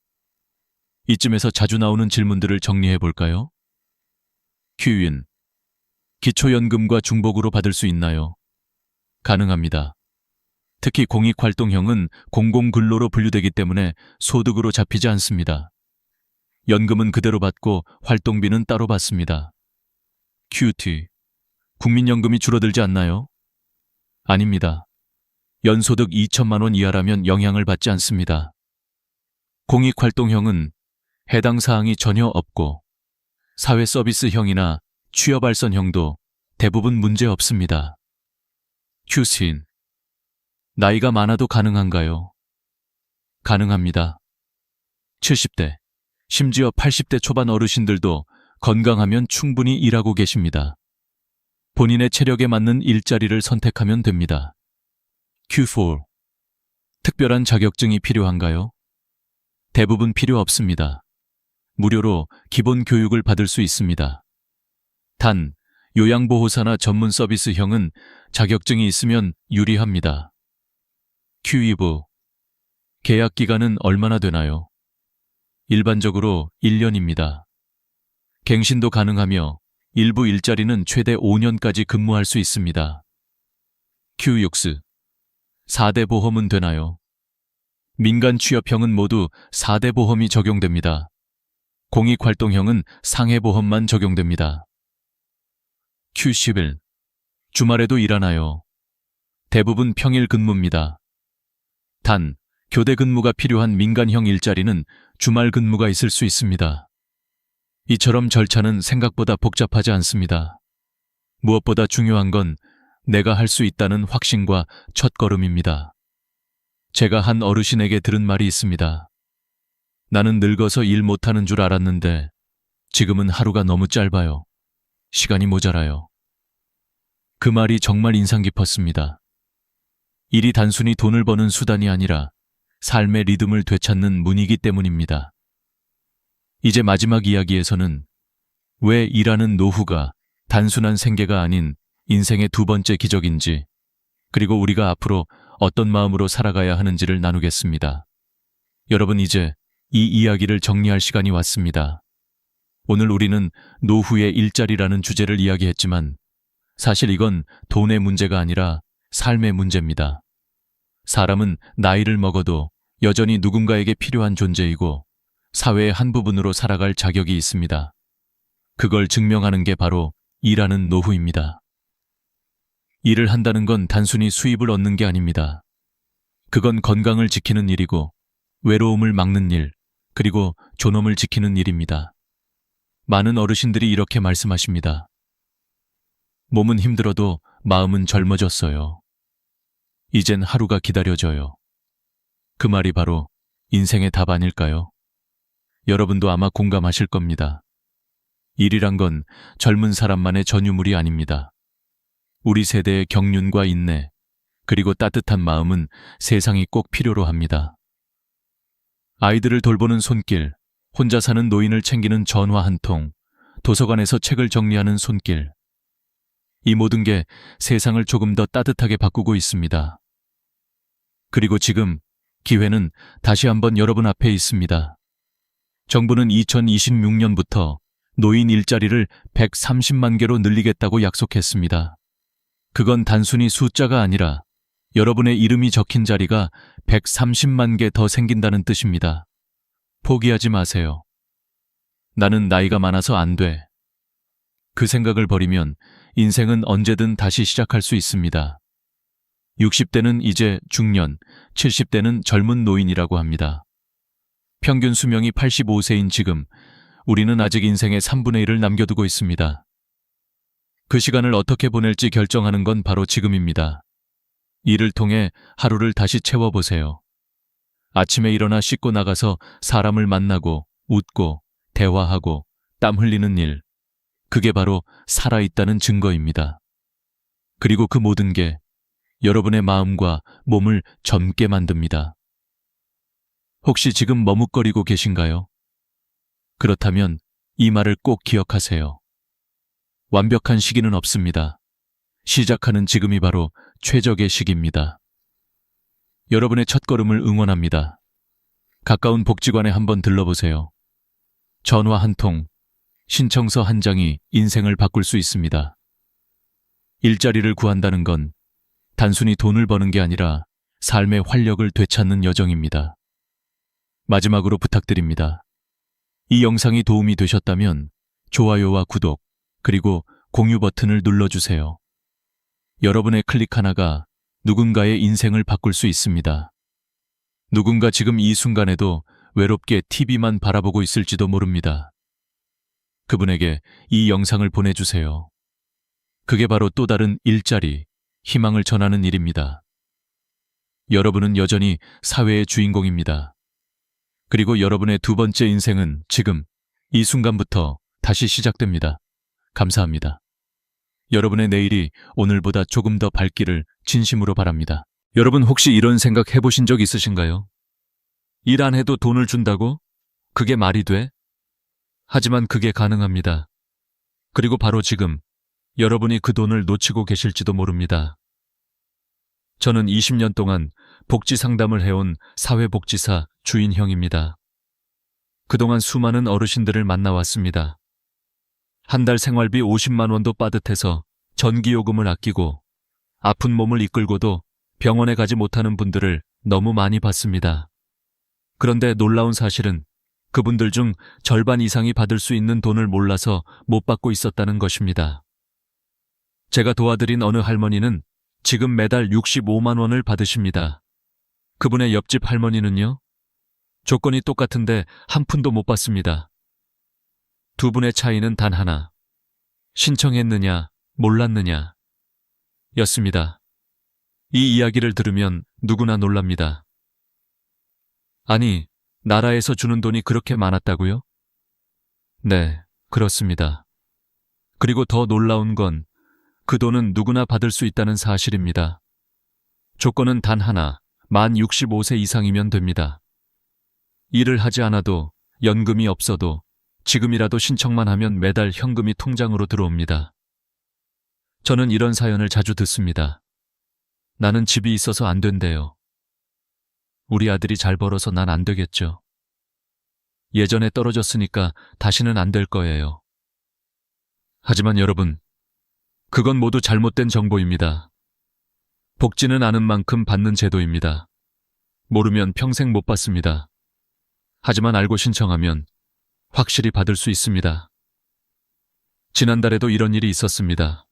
이쯤에서 자주 나오는 질문들을 정리해 볼까요? 큐인. 기초연금과 중복으로 받을 수 있나요? 가능합니다. 특히 공익활동형은 공공근로로 분류되기 때문에 소득으로 잡히지 않습니다. 연금은 그대로 받고 활동비는 따로 받습니다. 큐티. 국민연금이 줄어들지 않나요? 아닙니다. 연소득 2천만 원 이하라면 영향을 받지 않습니다. 공익활동형은 해당 사항이 전혀 없고 사회서비스형이나 취업발전형도 대부분 문제 없습니다. 큐신. 나이가 많아도 가능한가요? 가능합니다. 70대, 심지어 80대 초반 어르신들도 건강하면 충분히 일하고 계십니다. 본인의 체력에 맞는 일자리를 선택하면 됩니다. Q4. 특별한 자격증이 필요한가요? 대부분 필요 없습니다. 무료로 기본 교육을 받을 수 있습니다. 단, 요양보호사나 전문 서비스형은 자격증이 있으면 유리합니다. Q2부. 계약 기간은 얼마나 되나요? 일반적으로 1년입니다. 갱신도 가능하며 일부 일자리는 최대 5년까지 근무할 수 있습니다. Q6. 4대 보험은 되나요? 민간 취업형은 모두 4대 보험이 적용됩니다. 공익활동형은 상해보험만 적용됩니다. Q11. 주말에도 일하나요? 대부분 평일 근무입니다. 단, 교대 근무가 필요한 민간형 일자리는 주말 근무가 있을 수 있습니다. 이처럼 절차는 생각보다 복잡하지 않습니다. 무엇보다 중요한 건 내가 할 수 있다는 확신과 첫걸음입니다. 제가 한 어르신에게 들은 말이 있습니다. 나는 늙어서 일 못하는 줄 알았는데 지금은 하루가 너무 짧아요. 시간이 모자라요. 그 말이 정말 인상 깊었습니다. 일이 단순히 돈을 버는 수단이 아니라 삶의 리듬을 되찾는 문이기 때문입니다. 이제 마지막 이야기에서는 왜 일하는 노후가 단순한 생계가 아닌 인생의 두 번째 기적인지, 그리고 우리가 앞으로 어떤 마음으로 살아가야 하는지를 나누겠습니다. 여러분, 이제 이 이야기를 정리할 시간이 왔습니다. 오늘 우리는 노후의 일자리라는 주제를 이야기했지만 사실 이건 돈의 문제가 아니라 삶의 문제입니다. 사람은 나이를 먹어도 여전히 누군가에게 필요한 존재이고 사회의 한 부분으로 살아갈 자격이 있습니다. 그걸 증명하는 게 바로 일하는 노후입니다. 일을 한다는 건 단순히 수입을 얻는 게 아닙니다. 그건 건강을 지키는 일이고 외로움을 막는 일, 그리고 존엄을 지키는 일입니다. 많은 어르신들이 이렇게 말씀하십니다. 몸은 힘들어도 마음은 젊어졌어요. 이젠 하루가 기다려져요. 그 말이 바로 인생의 답 아닐까요? 여러분도 아마 공감하실 겁니다. 일이란 건 젊은 사람만의 전유물이 아닙니다. 우리 세대의 경륜과 인내, 그리고 따뜻한 마음은 세상이 꼭 필요로 합니다. 아이들을 돌보는 손길, 혼자 사는 노인을 챙기는 전화 한 통, 도서관에서 책을 정리하는 손길. 이 모든 게 세상을 조금 더 따뜻하게 바꾸고 있습니다. 그리고 지금 기회는 다시 한번 여러분 앞에 있습니다. 정부는 2026년부터 노인 일자리를 130만 개로 늘리겠다고 약속했습니다. 그건 단순히 숫자가 아니라 여러분의 이름이 적힌 자리가 130만 개 더 생긴다는 뜻입니다. 포기하지 마세요. 나는 나이가 많아서 안 돼. 그 생각을 버리면 인생은 언제든 다시 시작할 수 있습니다. 60대는 이제 중년, 70대는 젊은 노인이라고 합니다. 평균 수명이 85세인 지금 우리는 아직 인생의 3분의 1을 남겨두고 있습니다. 그 시간을 어떻게 보낼지 결정하는 건 바로 지금입니다. 이를 통해 하루를 다시 채워보세요. 아침에 일어나 씻고 나가서 사람을 만나고 웃고 대화하고 땀 흘리는 일. 그게 바로 살아있다는 증거입니다. 그리고 그 모든 게 여러분의 마음과 몸을 젊게 만듭니다. 혹시 지금 머뭇거리고 계신가요? 그렇다면 이 말을 꼭 기억하세요. 완벽한 시기는 없습니다. 시작하는 지금이 바로 최적의 시기입니다. 여러분의 첫걸음을 응원합니다. 가까운 복지관에 한번 들러보세요. 전화 한 통, 신청서 한 장이 인생을 바꿀 수 있습니다. 일자리를 구한다는 건 단순히 돈을 버는 게 아니라 삶의 활력을 되찾는 여정입니다. 마지막으로 부탁드립니다. 이 영상이 도움이 되셨다면 좋아요와 구독, 그리고 공유 버튼을 눌러주세요. 여러분의 클릭 하나가 누군가의 인생을 바꿀 수 있습니다. 누군가 지금 이 순간에도 외롭게 TV만 바라보고 있을지도 모릅니다. 그분에게 이 영상을 보내주세요. 그게 바로 또 다른 일자리, 희망을 전하는 일입니다. 여러분은 여전히 사회의 주인공입니다. 그리고 여러분의 두 번째 인생은 지금, 이 순간부터 다시 시작됩니다. 감사합니다. 여러분의 내일이 오늘보다 조금 더 밝기를 진심으로 바랍니다. 여러분 혹시 이런 생각 해보신 적 있으신가요? 일 안 해도 돈을 준다고? 그게 말이 돼? 하지만 그게 가능합니다. 그리고 바로 지금 여러분이 그 돈을 놓치고 계실지도 모릅니다. 저는 20년 동안 복지 상담을 해온 사회복지사 주인형입니다. 그동안 수많은 어르신들을 만나왔습니다. 한 달 생활비 50만 원도 빠듯해서 전기요금을 아끼고 아픈 몸을 이끌고도 병원에 가지 못하는 분들을 너무 많이 봤습니다. 그런데 놀라운 사실은 그분들 중 절반 이상이 받을 수 있는 돈을 몰라서 못 받고 있었다는 것입니다. 제가 도와드린 어느 할머니는 지금 매달 65만 원을 받으십니다. 그분의 옆집 할머니는요? 조건이 똑같은데 한 푼도 못 받습니다. 두 분의 차이는 단 하나. 신청했느냐, 몰랐느냐 였습니다. 이 이야기를 들으면 누구나 놀랍니다. 아니, 나라에서 주는 돈이 그렇게 많았다고요? 네, 그렇습니다. 그리고 더 놀라운 건 그 돈은 누구나 받을 수 있다는 사실입니다. 조건은 단 하나, 만 65세 이상이면 됩니다. 일을 하지 않아도, 연금이 없어도 지금이라도 신청만 하면 매달 현금이 통장으로 들어옵니다. 저는 이런 사연을 자주 듣습니다. 나는 집이 있어서 안 된대요. 우리 아들이 잘 벌어서 난 안 되겠죠. 예전에 떨어졌으니까 다시는 안 될 거예요. 하지만 여러분, 그건 모두 잘못된 정보입니다. 복지는 아는 만큼 받는 제도입니다. 모르면 평생 못 받습니다. 하지만 알고 신청하면 확실히 받을 수 있습니다. 지난달에도 이런 일이 있었습니다.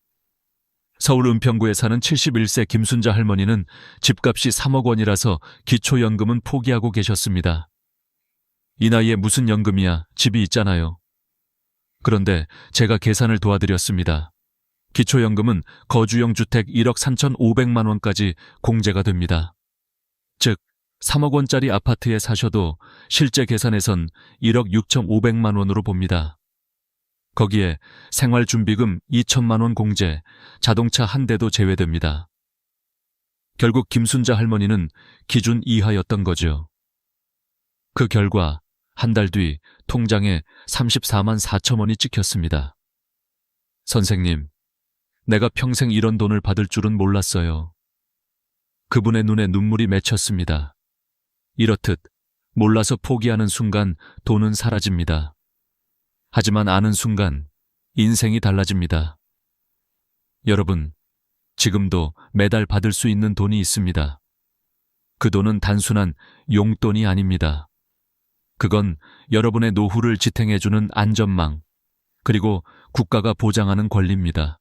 서울 은평구에 사는 71세 김순자 할머니는 집값이 3억 원이라서 기초연금은 포기하고 계셨습니다. 이 나이에 무슨 연금이야, 집이 있잖아요. 그런데 제가 계산을 도와드렸습니다. 기초연금은 거주용 주택 1억 3,500만 원까지 공제가 됩니다. 즉, 3억 원짜리 아파트에 사셔도 실제 계산에선 1억 6,500만 원으로 봅니다. 거기에 생활준비금 2천만 원 공제, 자동차 한 대도 제외됩니다. 결국 김순자 할머니는 기준 이하였던 거죠. 그 결과 한 달 뒤 통장에 34만 4천 원이 찍혔습니다. 선생님, 내가 평생 이런 돈을 받을 줄은 몰랐어요. 그분의 눈에 눈물이 맺혔습니다. 이렇듯 몰라서 포기하는 순간 돈은 사라집니다. 하지만 아는 순간 인생이 달라집니다. 여러분, 지금도 매달 받을 수 있는 돈이 있습니다. 그 돈은 단순한 용돈이 아닙니다. 그건 여러분의 노후를 지탱해주는 안전망, 그리고 국가가 보장하는 권리입니다.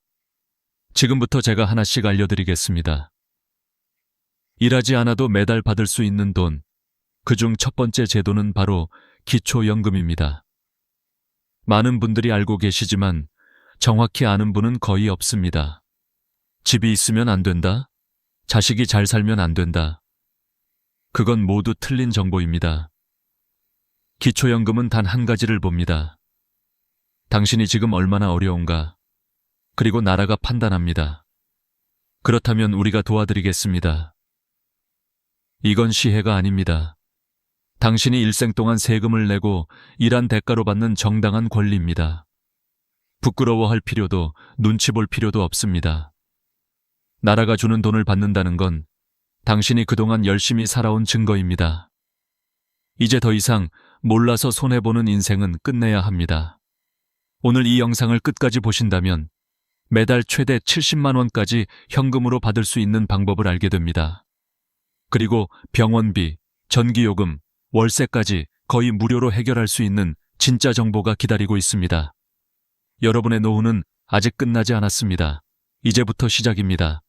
지금부터 제가 하나씩 알려드리겠습니다. 일하지 않아도 매달 받을 수 있는 돈, 그중 첫 번째 제도는 바로 기초연금입니다. 많은 분들이 알고 계시지만 정확히 아는 분은 거의 없습니다. 집이 있으면 안 된다. 자식이 잘 살면 안 된다. 그건 모두 틀린 정보입니다. 기초연금은 단 한 가지를 봅니다. 당신이 지금 얼마나 어려운가. 그리고 나라가 판단합니다. 그렇다면 우리가 도와드리겠습니다. 이건 시혜가 아닙니다. 당신이 일생 동안 세금을 내고 일한 대가로 받는 정당한 권리입니다. 부끄러워할 필요도 눈치 볼 필요도 없습니다. 나라가 주는 돈을 받는다는 건 당신이 그동안 열심히 살아온 증거입니다. 이제 더 이상 몰라서 손해보는 인생은 끝내야 합니다. 오늘 이 영상을 끝까지 보신다면 매달 최대 70만 원까지 현금으로 받을 수 있는 방법을 알게 됩니다. 그리고 병원비, 전기요금, 월세까지 거의 무료로 해결할 수 있는 진짜 정보가 기다리고 있습니다. 여러분의 노후는 아직 끝나지 않았습니다. 이제부터 시작입니다.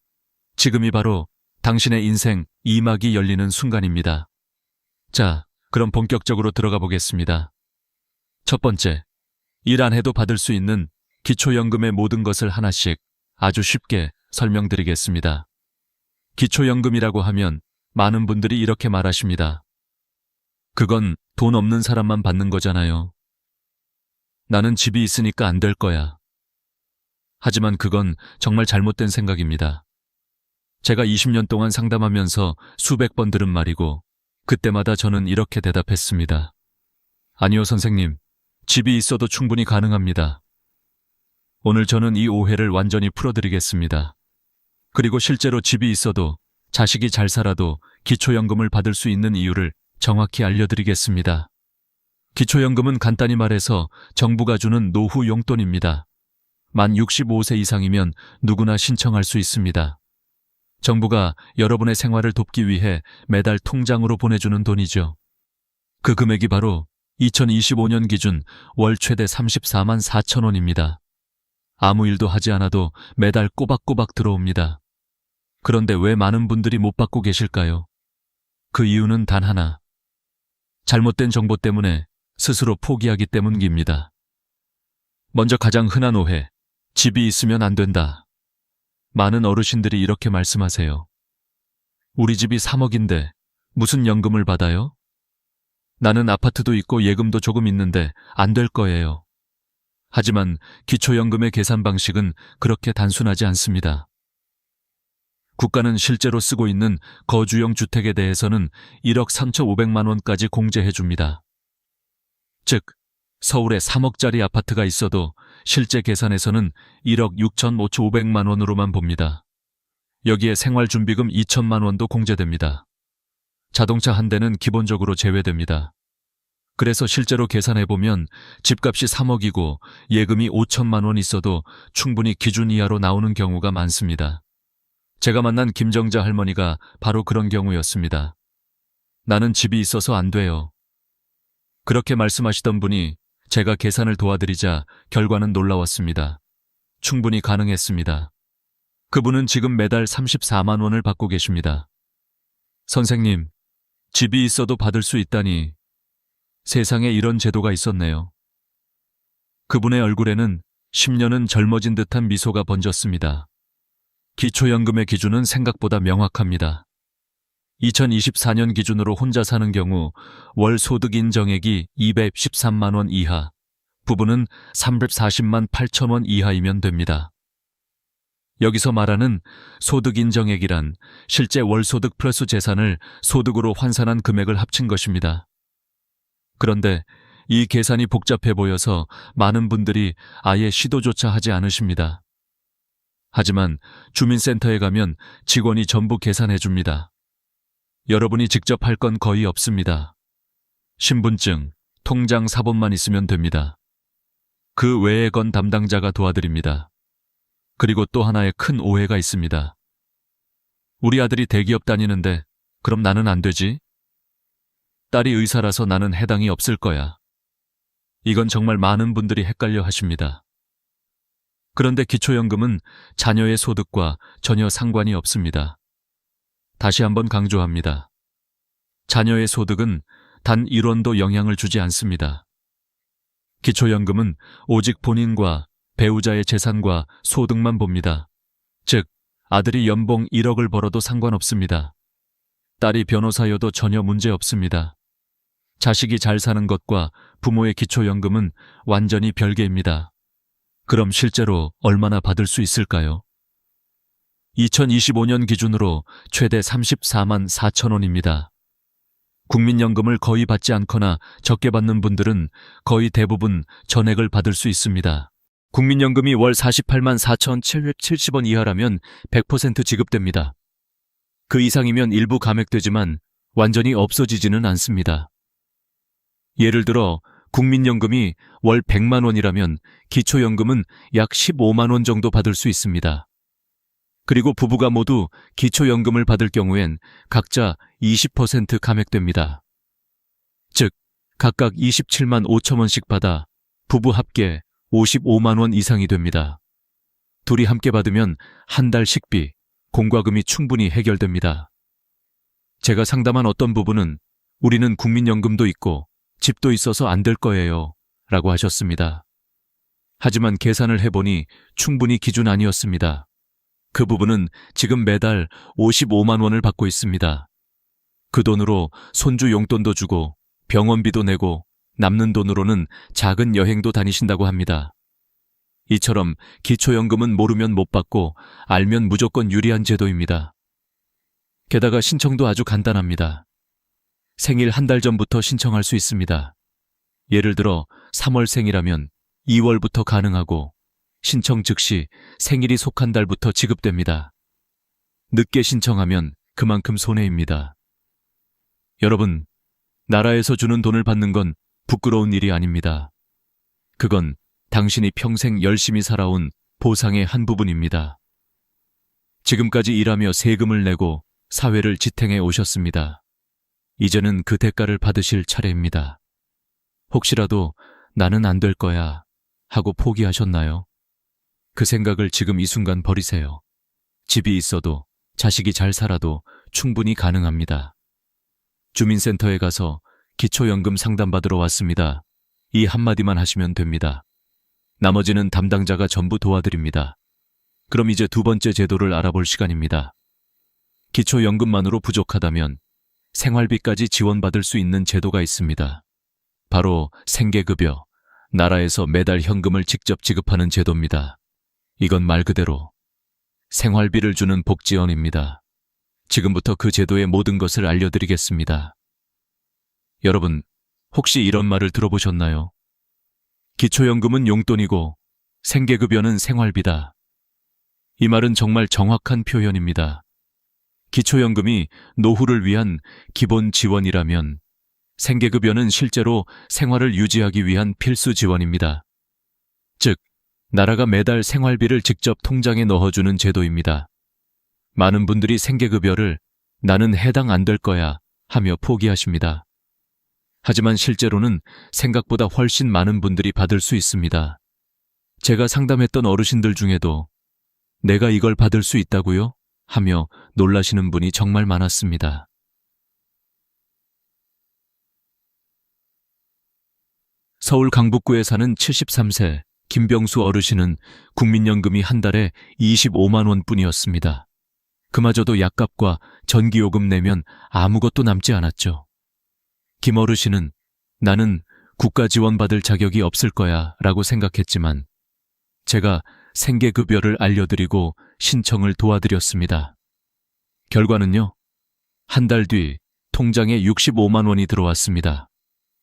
지금이 바로 당신의 인생 2막이 열리는 순간입니다. 자, 그럼 본격적으로 들어가 보겠습니다. 첫 번째, 일 안 해도 받을 수 있는 기초연금의 모든 것을 하나씩 아주 쉽게 설명드리겠습니다. 기초연금이라고 하면 많은 분들이 이렇게 말하십니다. 그건 돈 없는 사람만 받는 거잖아요. 나는 집이 있으니까 안 될 거야. 하지만 그건 정말 잘못된 생각입니다. 제가 20년 동안 상담하면서 수백 번 들은 말이고 그때마다 저는 이렇게 대답했습니다. 아니요, 선생님. 집이 있어도 충분히 가능합니다. 오늘 저는 이 오해를 완전히 풀어드리겠습니다. 그리고 실제로 집이 있어도 자식이 잘 살아도 기초연금을 받을 수 있는 이유를 정확히 알려드리겠습니다. 기초연금은 간단히 말해서 정부가 주는 노후 용돈입니다. 만 65세 이상이면 누구나 신청할 수 있습니다. 정부가 여러분의 생활을 돕기 위해 매달 통장으로 보내주는 돈이죠. 그 금액이 바로 2025년 기준 월 최대 34만 4천 원입니다. 아무 일도 하지 않아도 매달 꼬박꼬박 들어옵니다. 그런데 왜 많은 분들이 못 받고 계실까요? 그 이유는 단 하나. 잘못된 정보 때문에 스스로 포기하기 때문입니다. 먼저 가장 흔한 오해, 집이 있으면 안 된다. 많은 어르신들이 이렇게 말씀하세요. 우리 집이 3억인데 무슨 연금을 받아요? 나는 아파트도 있고 예금도 조금 있는데 안 될 거예요. 하지만 기초연금의 계산 방식은 그렇게 단순하지 않습니다. 국가는 실제로 쓰고 있는 거주용 주택에 대해서는 1억 3,500만 원까지 공제해 줍니다. 즉, 서울에 3억짜리 아파트가 있어도 실제 계산에서는 1억 6,500만 원으로만 봅니다. 여기에 생활준비금 2천만 원도 공제됩니다. 자동차 한 대는 기본적으로 제외됩니다. 그래서 실제로 계산해보면 집값이 3억이고 예금이 5천만 원 있어도 충분히 기준 이하로 나오는 경우가 많습니다. 제가 만난 김정자 할머니가 바로 그런 경우였습니다. 나는 집이 있어서 안 돼요. 그렇게 말씀하시던 분이 제가 계산을 도와드리자 결과는 놀라웠습니다. 충분히 가능했습니다. 그분은 지금 매달 34만 원을 받고 계십니다. 선생님, 집이 있어도 받을 수 있다니 세상에 이런 제도가 있었네요. 그분의 얼굴에는 10년은 젊어진 듯한 미소가 번졌습니다. 기초연금의 기준은 생각보다 명확합니다. 2024년 기준으로 혼자 사는 경우 월 소득 인정액이 213만 원 이하, 부부는 340만 8천 원 이하이면 됩니다. 여기서 말하는 소득 인정액이란 실제 월소득 플러스 재산을 소득으로 환산한 금액을 합친 것입니다. 그런데 이 계산이 복잡해 보여서 많은 분들이 아예 시도조차 하지 않으십니다. 하지만 주민센터에 가면 직원이 전부 계산해 줍니다. 여러분이 직접 할 건 거의 없습니다. 신분증, 통장 사본만 있으면 됩니다. 그 외의 건 담당자가 도와드립니다. 그리고 또 하나의 큰 오해가 있습니다. 우리 아들이 대기업 다니는데 그럼 나는 안 되지? 딸이 의사라서 나는 해당이 없을 거야. 이건 정말 많은 분들이 헷갈려 하십니다. 그런데 기초연금은 자녀의 소득과 전혀 상관이 없습니다. 다시 한번 강조합니다. 자녀의 소득은 단 1원도 영향을 주지 않습니다. 기초연금은 오직 본인과 배우자의 재산과 소득만 봅니다. 즉, 아들이 연봉 1억을 벌어도 상관없습니다. 딸이 변호사여도 전혀 문제 없습니다. 자식이 잘 사는 것과 부모의 기초연금은 완전히 별개입니다. 그럼 실제로 얼마나 받을 수 있을까요? 2025년 기준으로 최대 34만 4천 원입니다. 국민연금을 거의 받지 않거나 적게 받는 분들은 거의 대부분 전액을 받을 수 있습니다. 국민연금이 월 48만 4,770원 이하라면 100% 지급됩니다. 그 이상이면 일부 감액되지만 완전히 없어지지는 않습니다. 예를 들어 국민연금이 월 100만 원이라면 기초연금은 약 15만 원 정도 받을 수 있습니다. 그리고 부부가 모두 기초연금을 받을 경우엔 각자 20% 감액됩니다. 즉, 각각 27만 5천 원씩 받아 부부 합계 55만 원 이상이 됩니다. 둘이 함께 받으면 한 달 식비, 공과금이 충분히 해결됩니다. 제가 상담한 어떤 부부는 우리는 국민연금도 있고 집도 있어서 안 될 거예요 라고 하셨습니다. 하지만 계산을 해보니 충분히 기준 아니었습니다. 그 부부는 지금 매달 55만 원을 받고 있습니다. 그 돈으로 손주 용돈도 주고 병원비도 내고 남는 돈으로는 작은 여행도 다니신다고 합니다. 이처럼 기초연금은 모르면 못 받고 알면 무조건 유리한 제도입니다. 게다가 신청도 아주 간단합니다. 생일 한 달 전부터 신청할 수 있습니다. 예를 들어 3월생이라면 2월부터 가능하고 신청 즉시 생일이 속한 달부터 지급됩니다. 늦게 신청하면 그만큼 손해입니다. 여러분, 나라에서 주는 돈을 받는 건 부끄러운 일이 아닙니다. 그건 당신이 평생 열심히 살아온 보상의 한 부분입니다. 지금까지 일하며 세금을 내고 사회를 지탱해 오셨습니다. 이제는 그 대가를 받으실 차례입니다. 혹시라도 나는 안 될 거야 하고 포기하셨나요? 그 생각을 지금 이 순간 버리세요. 집이 있어도 자식이 잘 살아도 충분히 가능합니다. 주민센터에 가서 기초연금 상담받으러 왔습니다. 이 한마디만 하시면 됩니다. 나머지는 담당자가 전부 도와드립니다. 그럼 이제 두 번째 제도를 알아볼 시간입니다. 기초연금만으로 부족하다면 생활비까지 지원받을 수 있는 제도가 있습니다. 바로 생계급여, 나라에서 매달 현금을 직접 지급하는 제도입니다. 이건 말 그대로 생활비를 주는 복지원입니다. 지금부터 그 제도의 모든 것을 알려드리겠습니다. 여러분, 혹시 이런 말을 들어보셨나요? 기초연금은 용돈이고 생계급여는 생활비다. 이 말은 정말 정확한 표현입니다. 기초연금이 노후를 위한 기본 지원이라면 생계급여는 실제로 생활을 유지하기 위한 필수 지원입니다. 즉, 나라가 매달 생활비를 직접 통장에 넣어주는 제도입니다. 많은 분들이 생계급여를 나는 해당 안 될 거야 하며 포기하십니다. 하지만 실제로는 생각보다 훨씬 많은 분들이 받을 수 있습니다. 제가 상담했던 어르신들 중에도 내가 이걸 받을 수 있다고요? 하며 놀라시는 분이 정말 많았습니다. 서울 강북구에 사는 73세 김병수 어르신은 국민연금이 한 달에 25만 원뿐이었습니다. 그마저도 약값과 전기요금 내면 아무것도 남지 않았죠. 김 어르신은 나는 국가 지원받을 자격이 없을 거야 라고 생각했지만 제가 생계급여를 알려드리고 신청을 도와드렸습니다. 결과는요, 한 달 뒤 통장에 65만 원이 들어왔습니다.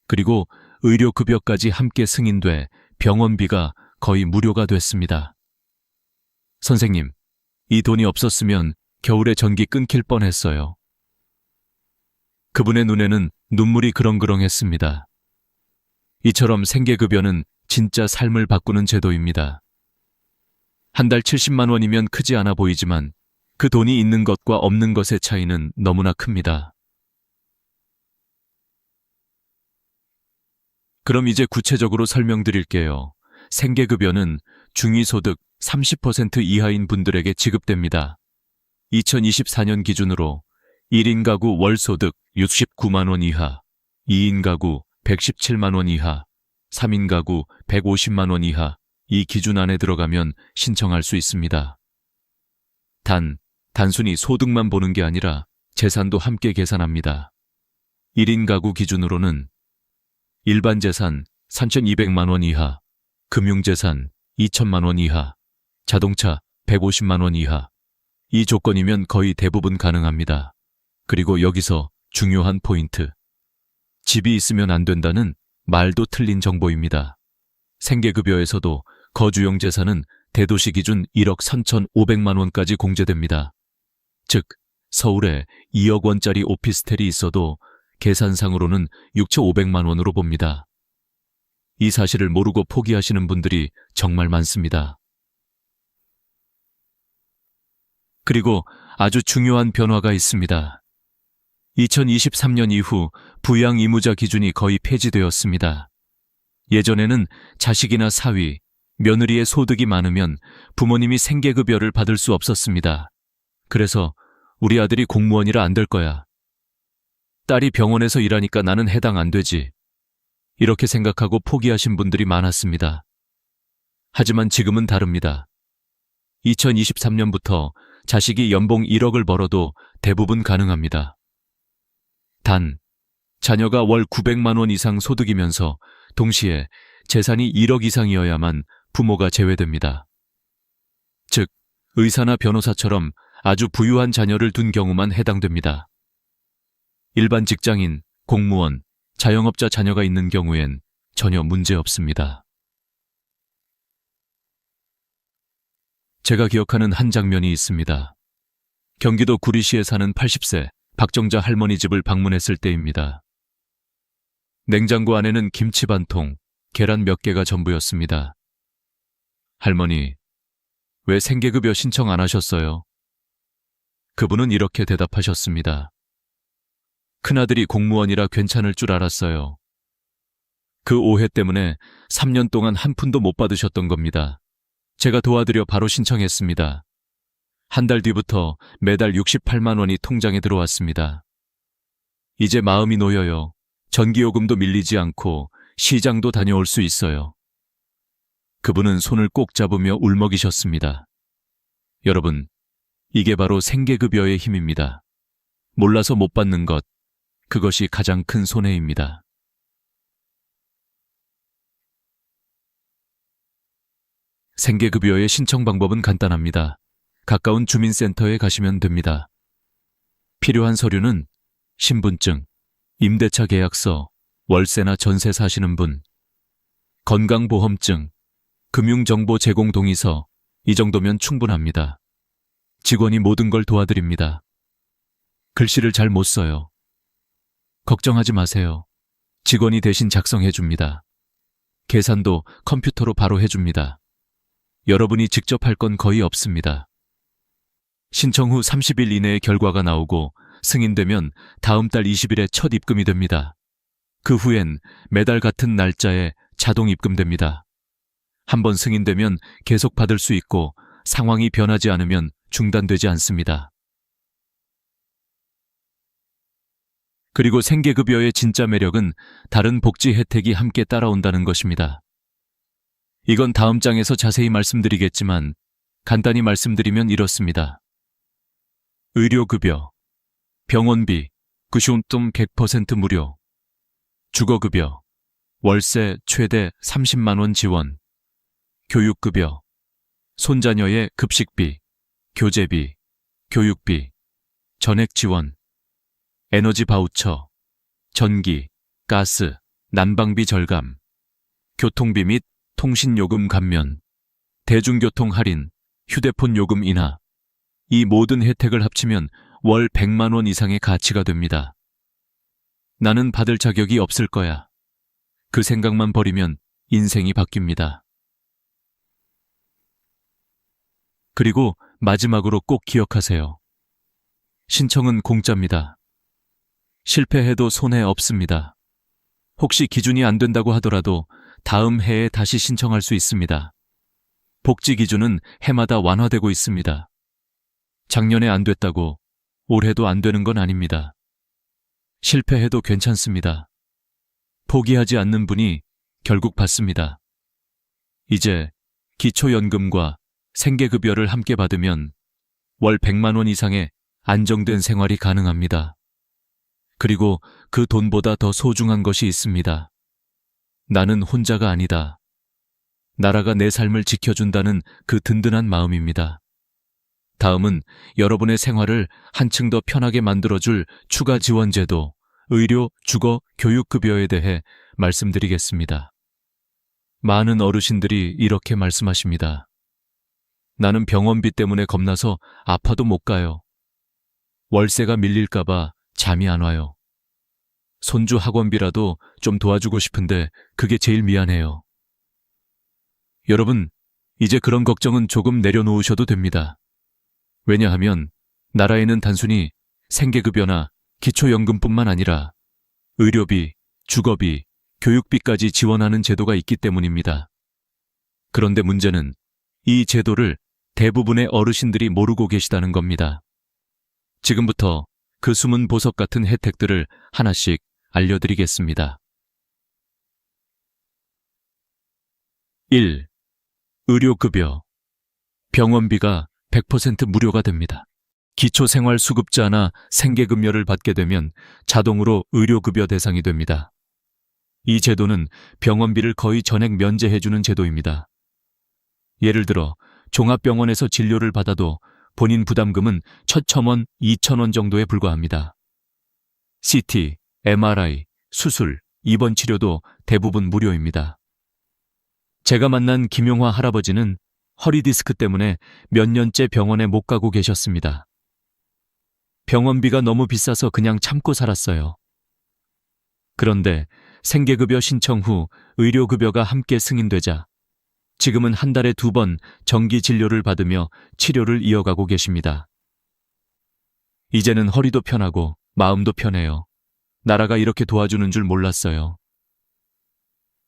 그리고 의료급여까지 함께 승인돼 병원비가 거의 무료가 됐습니다. 선생님, 이 돈이 없었으면 겨울에 전기 끊길 뻔했어요. 그분의 눈에는 눈물이 그렁그렁했습니다. 이처럼 생계급여는 진짜 삶을 바꾸는 제도입니다. 한 달 70만 원이면 크지 않아 보이지만 그 돈이 있는 것과 없는 것의 차이는 너무나 큽니다. 그럼 이제 구체적으로 설명드릴게요. 생계급여는 중위소득 30% 이하인 분들에게 지급됩니다. 2024년 기준으로 1인 가구 월소득 69만 원 이하, 2인 가구 117만 원 이하, 3인 가구 150만 원 이하 이 기준 안에 들어가면 신청할 수 있습니다. 단순히 소득만 보는 게 아니라 재산도 함께 계산합니다. 1인 가구 기준으로는 일반 재산 3,200만 원 이하, 금융재산 2천만 원 이하, 자동차 150만 원 이하. 이 조건이면 거의 대부분 가능합니다. 그리고 여기서 중요한 포인트. 집이 있으면 안 된다는 말도 틀린 정보입니다. 생계급여에서도 거주용 재산은 대도시 기준 1억 3,500만 원까지 공제됩니다. 즉, 서울에 2억 원짜리 오피스텔이 있어도 계산상으로는 6,500만 원으로 봅니다. 이 사실을 모르고 포기하시는 분들이 정말 많습니다. 그리고 아주 중요한 변화가 있습니다. 2023년 이후 부양 의무자 기준이 거의 폐지되었습니다. 예전에는 자식이나 사위, 며느리의 소득이 많으면 부모님이 생계급여를 받을 수 없었습니다. 그래서 우리 아들이 공무원이라 안 될 거야. 딸이 병원에서 일하니까 나는 해당 안 되지. 이렇게 생각하고 포기하신 분들이 많았습니다. 하지만 지금은 다릅니다. 2023년부터 자식이 연봉 1억을 벌어도 대부분 가능합니다. 단, 자녀가 월 900만 원 이상 소득이면서 동시에 재산이 1억 이상이어야만 부모가 제외됩니다. 즉, 의사나 변호사처럼 아주 부유한 자녀를 둔 경우만 해당됩니다. 일반 직장인, 공무원, 자영업자 자녀가 있는 경우엔 전혀 문제 없습니다. 제가 기억하는 한 장면이 있습니다. 경기도 구리시에 사는 80세 박정자 할머니 집을 방문했을 때입니다. 냉장고 안에는 김치 반 통, 계란 몇 개가 전부였습니다. 할머니, 왜 생계급여 신청 안 하셨어요? 그분은 이렇게 대답하셨습니다. 큰아들이 공무원이라 괜찮을 줄 알았어요. 그 오해 때문에 3년 동안 한 푼도 못 받으셨던 겁니다. 제가 도와드려 바로 신청했습니다. 한 달 뒤부터 매달 68만 원이 통장에 들어왔습니다. 이제 마음이 놓여요. 전기요금도 밀리지 않고 시장도 다녀올 수 있어요. 그분은 손을 꼭 잡으며 울먹이셨습니다. 여러분, 이게 바로 생계급여의 힘입니다. 몰라서 못 받는 것, 그것이 가장 큰 손해입니다. 생계급여의 신청 방법은 간단합니다. 가까운 주민센터에 가시면 됩니다. 필요한 서류는 신분증, 임대차 계약서, 월세나 전세 사시는 분, 건강보험증, 금융정보 제공 동의서, 이 정도면 충분합니다. 직원이 모든 걸 도와드립니다. 글씨를 잘 못 써요. 걱정하지 마세요. 직원이 대신 작성해 줍니다. 계산도 컴퓨터로 바로 해줍니다. 여러분이 직접 할 건 거의 없습니다. 신청 후 30일 이내에 결과가 나오고 승인되면 다음 달 20일에 첫 입금이 됩니다. 그 후엔 매달 같은 날짜에 자동 입금됩니다. 한번 승인되면 계속 받을 수 있고 상황이 변하지 않으면 중단되지 않습니다. 그리고 생계급여의 진짜 매력은 다른 복지 혜택이 함께 따라온다는 것입니다. 이건 다음 장에서 자세히 말씀드리겠지만 간단히 말씀드리면 이렇습니다. 의료급여, 병원비, 구시온돈 100% 무료, 주거급여, 월세 최대 30만 원 지원, 교육급여, 손자녀의 급식비, 교재비, 교육비, 전액 지원, 에너지 바우처, 전기, 가스, 난방비 절감, 교통비 및 통신요금 감면, 대중교통 할인, 휴대폰 요금 인하. 이 모든 혜택을 합치면 월 100만 원 이상의 가치가 됩니다. 나는 받을 자격이 없을 거야. 그 생각만 버리면 인생이 바뀝니다. 그리고 마지막으로 꼭 기억하세요. 신청은 공짜입니다. 실패해도 손해 없습니다. 혹시 기준이 안 된다고 하더라도 다음 해에 다시 신청할 수 있습니다. 복지 기준은 해마다 완화되고 있습니다. 작년에 안 됐다고 올해도 안 되는 건 아닙니다. 실패해도 괜찮습니다. 포기하지 않는 분이 결국 받습니다. 이제 기초연금과 생계급여를 함께 받으면 월 100만 원 이상의 안정된 생활이 가능합니다. 그리고 그 돈보다 더 소중한 것이 있습니다. 나는 혼자가 아니다. 나라가 내 삶을 지켜준다는 그 든든한 마음입니다. 다음은 여러분의 생활을 한층 더 편하게 만들어줄 추가 지원 제도, 의료, 주거, 교육급여에 대해 말씀드리겠습니다. 많은 어르신들이 이렇게 말씀하십니다. 나는 병원비 때문에 겁나서 아파도 못 가요. 월세가 밀릴까봐 잠이 안 와요. 손주 학원비라도 좀 도와주고 싶은데 그게 제일 미안해요. 여러분, 이제 그런 걱정은 조금 내려놓으셔도 됩니다. 왜냐하면 나라에는 단순히 생계급여나 기초연금뿐만 아니라 의료비, 주거비, 교육비까지 지원하는 제도가 있기 때문입니다. 그런데 문제는 이 제도를 대부분의 어르신들이 모르고 계시다는 겁니다. 지금부터 그 숨은 보석 같은 혜택들을 하나씩 알려드리겠습니다. 1. 의료급여. 병원비가 100% 무료가 됩니다. 기초생활수급자나 생계급여를 받게 되면 자동으로 의료급여 대상이 됩니다. 이 제도는 병원비를 거의 전액 면제해주는 제도입니다. 예를 들어 종합병원에서 진료를 받아도 본인 부담금은 1,000원, 2,000원 정도에 불과합니다. CT, MRI, 수술, 입원 치료도 대부분 무료입니다. 제가 만난 김용화 할아버지는 허리 디스크 때문에 몇 년째 병원에 못 가고 계셨습니다. 병원비가 너무 비싸서 그냥 참고 살았어요. 그런데 생계급여 신청 후 의료급여가 함께 승인되자 지금은 한 달에 2번 정기 진료를 받으며 치료를 이어가고 계십니다. 이제는 허리도 편하고 마음도 편해요. 나라가 이렇게 도와주는 줄 몰랐어요.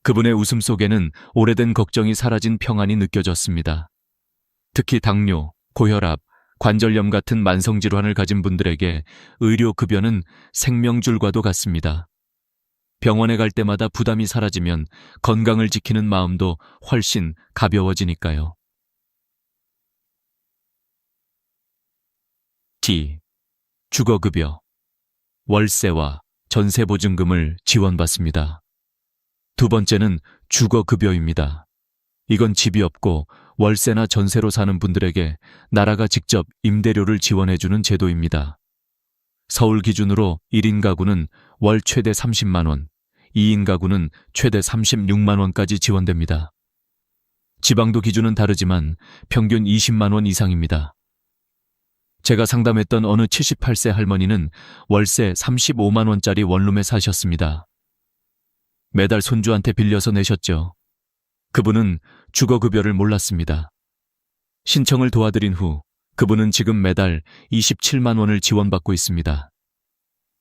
그분의 웃음 속에는 오래된 걱정이 사라진 평안이 느껴졌습니다. 특히 당뇨, 고혈압, 관절염 같은 만성질환을 가진 분들에게 의료급여는 생명줄과도 같습니다. 병원에 갈 때마다 부담이 사라지면 건강을 지키는 마음도 훨씬 가벼워지니까요. D. 주거급여. 월세와 전세보증금을 지원받습니다. 두 번째는 주거급여입니다. 이건 집이 없고 월세나 전세로 사는 분들에게 나라가 직접 임대료를 지원해주는 제도입니다. 서울 기준으로 1인 가구는 월 최대 30만 원, 2인 가구는 최대 36만 원까지 지원됩니다. 지방도 기준은 다르지만 평균 20만 원 이상입니다. 제가 상담했던 어느 78세 할머니는 월세 35만 원짜리 원룸에 사셨습니다. 매달 손주한테 빌려서 내셨죠. 그분은 주거급여를 몰랐습니다. 신청을 도와드린 후 그분은 지금 매달 27만 원을 지원받고 있습니다.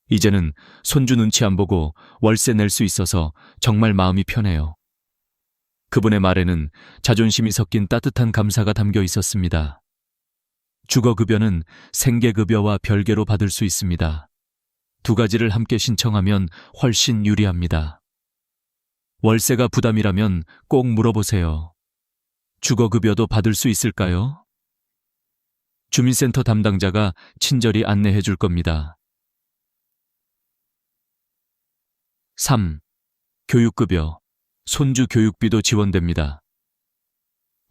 이제는 손주 눈치 안 보고 월세 낼 수 있어서 정말 마음이 편해요. 그분의 말에는 자존심이 섞인 따뜻한 감사가 담겨 있었습니다. 주거급여는 생계급여와 별개로 받을 수 있습니다. 두 가지를 함께 신청하면 훨씬 유리합니다. 월세가 부담이라면 꼭 물어보세요. 주거급여도 받을 수 있을까요? 주민센터 담당자가 친절히 안내해 줄 겁니다. 3. 교육급여. 손주 교육비도 지원됩니다.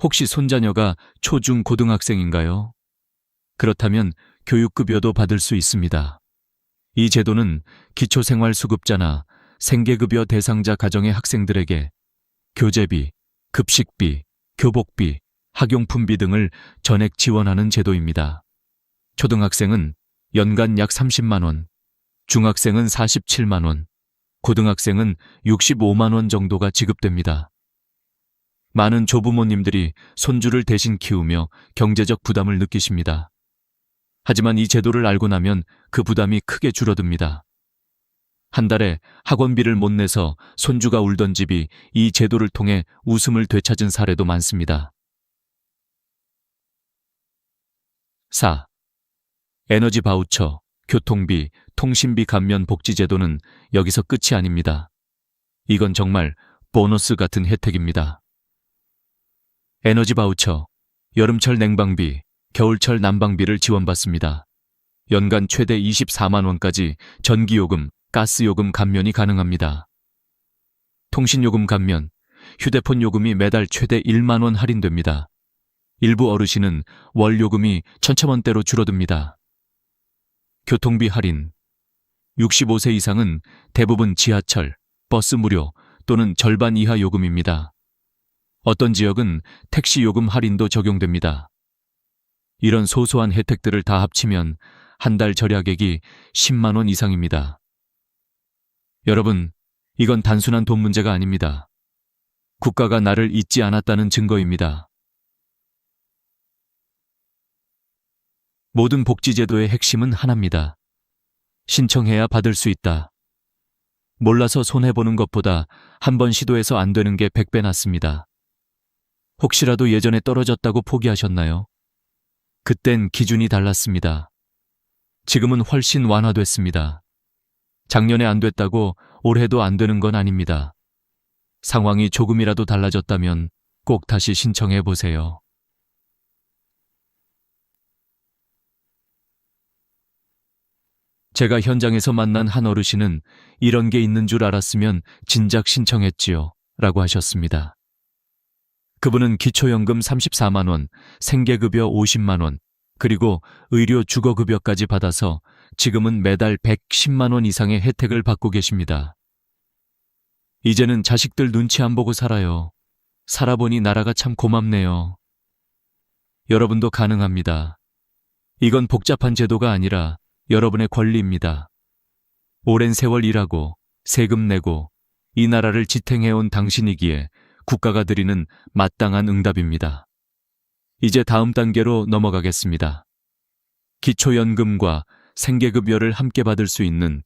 혹시 손자녀가 초중 고등학생인가요? 그렇다면 교육급여도 받을 수 있습니다. 이 제도는 기초생활수급자나 생계급여 대상자 가정의 학생들에게 교재비, 급식비, 교복비, 학용품비 등을 전액 지원하는 제도입니다. 초등학생은 연간 약 30만 원, 중학생은 47만 원, 고등학생은 65만 원 정도가 지급됩니다. 많은 조부모님들이 손주를 대신 키우며 경제적 부담을 느끼십니다. 하지만 이 제도를 알고 나면 그 부담이 크게 줄어듭니다. 한 달에 학원비를 못 내서 손주가 울던 집이 이 제도를 통해 웃음을 되찾은 사례도 많습니다. 4. 에너지 바우처, 교통비, 통신비 감면 복지 제도는 여기서 끝이 아닙니다. 이건 정말 보너스 같은 혜택입니다. 에너지 바우처, 여름철 냉방비, 겨울철 난방비를 지원받습니다. 연간 최대 24만 원까지 전기요금, 가스요금 감면이 가능합니다. 통신요금 감면, 휴대폰 요금이 매달 최대 1만 원 할인됩니다. 일부 어르신은 월 요금이 1,000원대로 줄어듭니다. 교통비 할인, 65세 이상은 대부분 지하철, 버스 무료 또는 절반 이하 요금입니다. 어떤 지역은 택시 요금 할인도 적용됩니다. 이런 소소한 혜택들을 다 합치면 한 달 절약액이 10만 원 이상입니다. 여러분, 이건 단순한 돈 문제가 아닙니다. 국가가 나를 잊지 않았다는 증거입니다. 모든 복지제도의 핵심은 하나입니다. 신청해야 받을 수 있다. 몰라서 손해보는 것보다 한 번 시도해서 안 되는 게 100배 낫습니다. 혹시라도 예전에 떨어졌다고 포기하셨나요? 그땐 기준이 달랐습니다. 지금은 훨씬 완화됐습니다. 작년에 안 됐다고 올해도 안 되는 건 아닙니다. 상황이 조금이라도 달라졌다면 꼭 다시 신청해 보세요. 제가 현장에서 만난 한 어르신은 이런 게 있는 줄 알았으면 진작 신청했지요. 라고 하셨습니다. 그분은 기초연금 34만 원, 생계급여 50만 원, 그리고 의료 주거급여까지 받아서 지금은 매달 110만 원 이상의 혜택을 받고 계십니다. 이제는 자식들 눈치 안 보고 살아요. 살아보니 나라가 참 고맙네요. 여러분도 가능합니다. 이건 복잡한 제도가 아니라 여러분의 권리입니다. 오랜 세월 일하고 세금 내고 이 나라를 지탱해온 당신이기에 국가가 드리는 마땅한 응답입니다. 이제 다음 단계로 넘어가겠습니다. 기초연금과 생계급여를 함께 받을 수 있는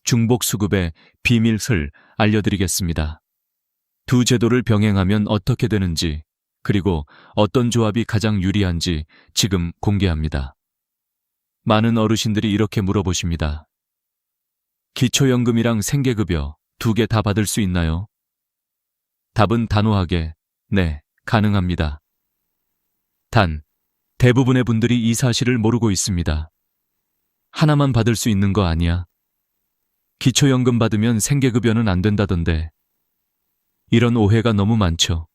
중복수급의 비밀을 알려드리겠습니다. 두 제도를 병행하면 어떻게 되는지, 그리고 어떤 조합이 가장 유리한지 지금 공개합니다. 많은 어르신들이 이렇게 물어보십니다. 기초연금이랑 생계급여 두 개 다 받을 수 있나요? 답은 단호하게 네, 가능합니다. 단, 대부분의 분들이 이 사실을 모르고 있습니다. 하나만 받을 수 있는 거 아니야? 기초연금 받으면 생계급여는 안 된다던데. 이런 오해가 너무 많죠.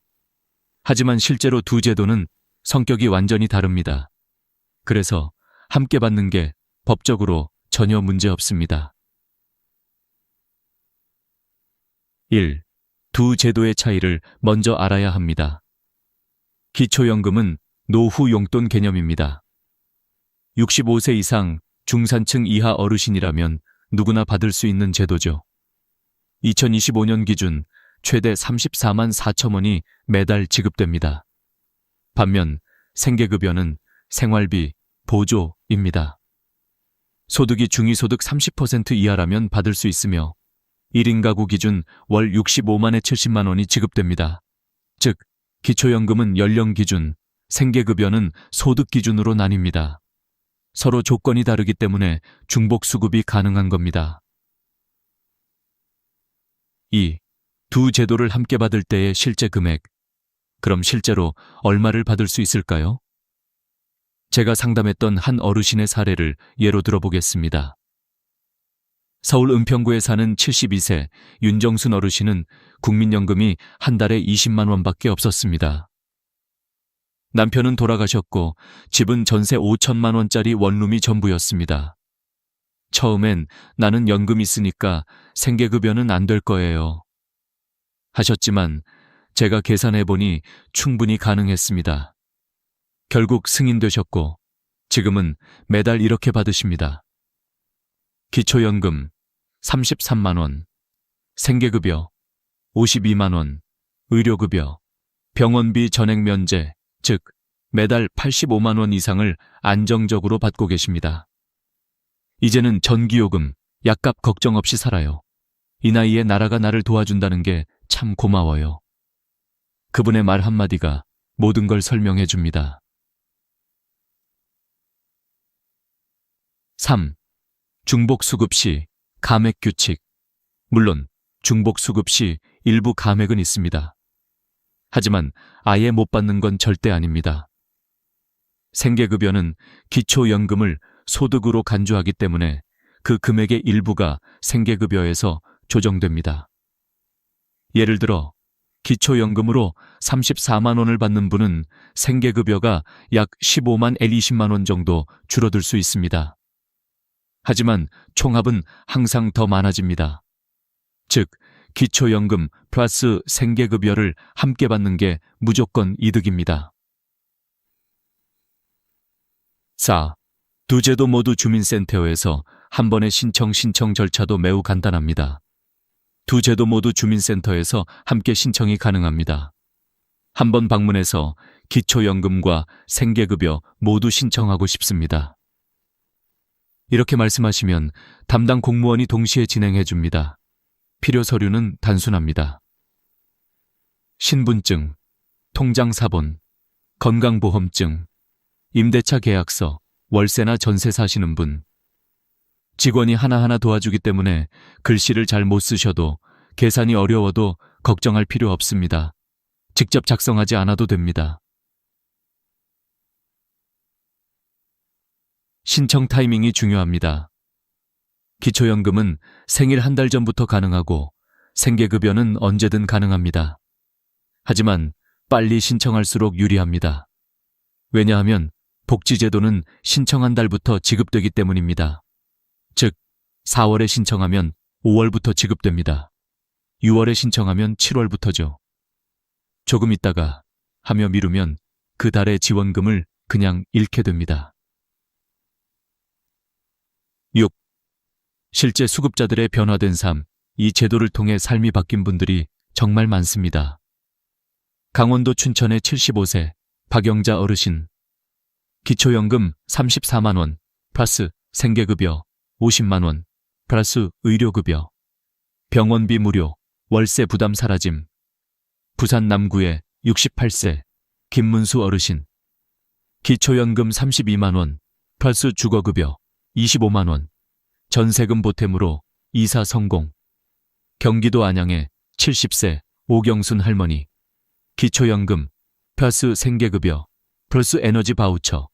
하지만 실제로 두 제도는 성격이 완전히 다릅니다. 그래서 함께 받는 게 법적으로 전혀 문제 없습니다. 1. 두 제도의 차이를 먼저 알아야 합니다. 기초연금은 노후 용돈 개념입니다. 65세 이상 중산층 이하 어르신이라면 누구나 받을 수 있는 제도죠. 2025년 기준 최대 34만 4천 원이 매달 지급됩니다. 반면 생계급여는 생활비, 보조입니다. 소득이 중위소득 30% 이하라면 받을 수 있으며 1인 가구 기준 월 65만에 70만 원이 지급됩니다. 즉, 기초연금은 연령 기준, 생계급여는 소득 기준으로 나뉩니다. 서로 조건이 다르기 때문에 중복수급이 가능한 겁니다. 2. 두 제도를 함께 받을 때의 실제 금액. 그럼 실제로 얼마를 받을 수 있을까요? 제가 상담했던 한 어르신의 사례를 예로 들어보겠습니다. 서울 은평구에 사는 72세 윤정순 어르신은 국민연금이 한 달에 20만 원밖에 없었습니다. 남편은 돌아가셨고 집은 전세 5천만 원짜리 원룸이 전부였습니다. 처음엔 나는 연금 있으니까 생계급여는 안 될 거예요. 하셨지만 제가 계산해보니 충분히 가능했습니다. 결국 승인되셨고 지금은 매달 이렇게 받으십니다. 기초연금 33만 원, 생계급여 52만 원, 의료급여, 병원비 전액 면제, 즉 매달 85만 원 이상을 안정적으로 받고 계십니다. 이제는 전기요금, 약값 걱정 없이 살아요. 이 나이에 나라가 나를 도와준다는 게 참 고마워요. 그분의 말 한마디가 모든 걸 설명해 줍니다. 3. 중복수급 시 감액규칙. 물론 중복 수급 시 일부 감액은 있습니다. 하지만 아예 못 받는 건 절대 아닙니다. 생계급여는 기초연금을 소득으로 간주하기 때문에 그 금액의 일부가 생계급여에서 조정됩니다. 예를 들어 기초연금으로 34만 원을 받는 분은 생계급여가 약 15만 L20만 원 정도 줄어들 수 있습니다. 하지만 총합은 항상 더 많아집니다. 즉, 기초연금 플러스 생계급여를 함께 받는 게 무조건 이득입니다. 4. 두 제도 모두 주민센터에서 한 번의 신청 절차도 매우 간단합니다. 두 제도 모두 주민센터에서 함께 신청이 가능합니다. 한 번 방문해서 기초연금과 생계급여 모두 신청하고 싶습니다. 이렇게 말씀하시면 담당 공무원이 동시에 진행해 줍니다. 필요 서류는 단순합니다. 신분증, 통장사본, 건강보험증, 임대차 계약서, 월세나 전세 사시는 분. 직원이 하나하나 도와주기 때문에 글씨를 잘 못 쓰셔도 계산이 어려워도 걱정할 필요 없습니다. 직접 작성하지 않아도 됩니다. 신청 타이밍이 중요합니다. 기초연금은 생일 한 달 전부터 가능하고 생계급여는 언제든 가능합니다. 하지만 빨리 신청할수록 유리합니다. 왜냐하면 복지제도는 신청한 달부터 지급되기 때문입니다. 즉, 4월에 신청하면 5월부터 지급됩니다. 6월에 신청하면 7월부터죠. 조금 있다가 하며 미루면 그 달의 지원금을 그냥 잃게 됩니다. 6. 실제 수급자들의 변화된 삶, 이 제도를 통해 삶이 바뀐 분들이 정말 많습니다. 강원도 춘천의 75세 박영자 어르신. 기초연금 34만 원 플러스 생계급여 50만 원 플러스 의료급여, 병원비 무료, 월세 부담 사라짐. 부산 남구의 68세 김문수 어르신. 기초연금 32만 원 플러스 주거급여 25만 원, 전세금 보탬으로 이사 성공. 경기도 안양의 70세 오경순 할머니. 기초연금 플러스 생계급여 플러스 에너지 바우처.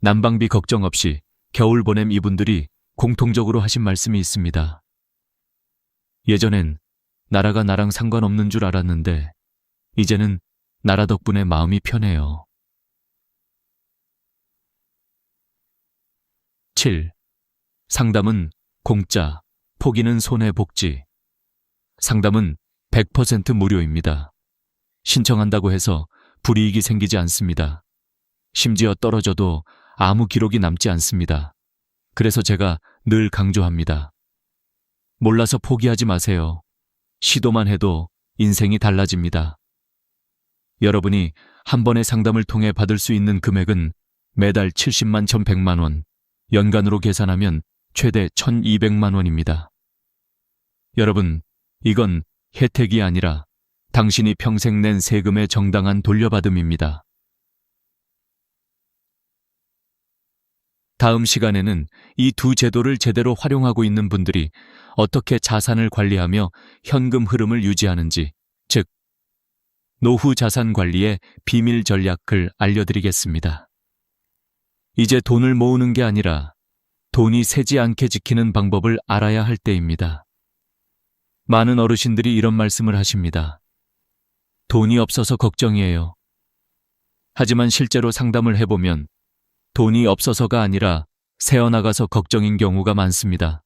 난방비 걱정 없이 겨울 보냄. 이분들이 공통적으로 하신 말씀이 있습니다. 예전엔 나라가 나랑 상관없는 줄 알았는데 이제는 나라 덕분에 마음이 편해요. 7. 상담은 공짜, 포기는 손해복지. 상담은 100% 무료입니다. 신청한다고 해서 불이익이 생기지 않습니다. 심지어 떨어져도 아무 기록이 남지 않습니다. 그래서 제가 늘 강조합니다. 몰라서 포기하지 마세요. 시도만 해도 인생이 달라집니다. 여러분이 한 번의 상담을 통해 받을 수 있는 금액은 매달 70만 1,100만 원, 연간으로 계산하면 최대 1,200만 원입니다. 여러분, 이건 혜택이 아니라 당신이 평생 낸 세금의 정당한 돌려받음입니다. 다음 시간에는 이 두 제도를 제대로 활용하고 있는 분들이 어떻게 자산을 관리하며 현금 흐름을 유지하는지, 즉, 노후 자산 관리의 비밀 전략을 알려드리겠습니다. 이제 돈을 모으는 게 아니라 돈이 새지 않게 지키는 방법을 알아야 할 때입니다. 많은 어르신들이 이런 말씀을 하십니다. 돈이 없어서 걱정이에요. 하지만 실제로 상담을 해보면 돈이 없어서가 아니라 새어나가서 걱정인 경우가 많습니다.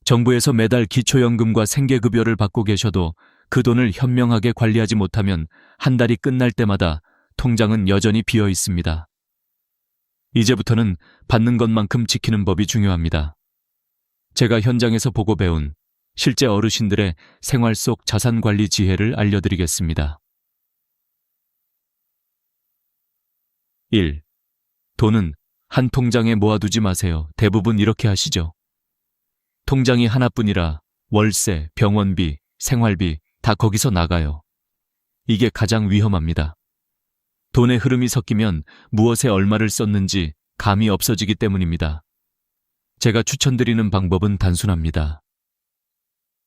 정부에서 매달 기초연금과 생계급여를 받고 계셔도 그 돈을 현명하게 관리하지 못하면 한 달이 끝날 때마다 통장은 여전히 비어 있습니다. 이제부터는 받는 것만큼 지키는 법이 중요합니다. 제가 현장에서 보고 배운 실제 어르신들의 생활 속 자산관리 지혜를 알려드리겠습니다. 1. 돈은 한 통장에 모아두지 마세요. 대부분 이렇게 하시죠. 통장이 하나뿐이라 월세, 병원비, 생활비 다 거기서 나가요. 이게 가장 위험합니다. 돈의 흐름이 섞이면 무엇에 얼마를 썼는지 감이 없어지기 때문입니다. 제가 추천드리는 방법은 단순합니다.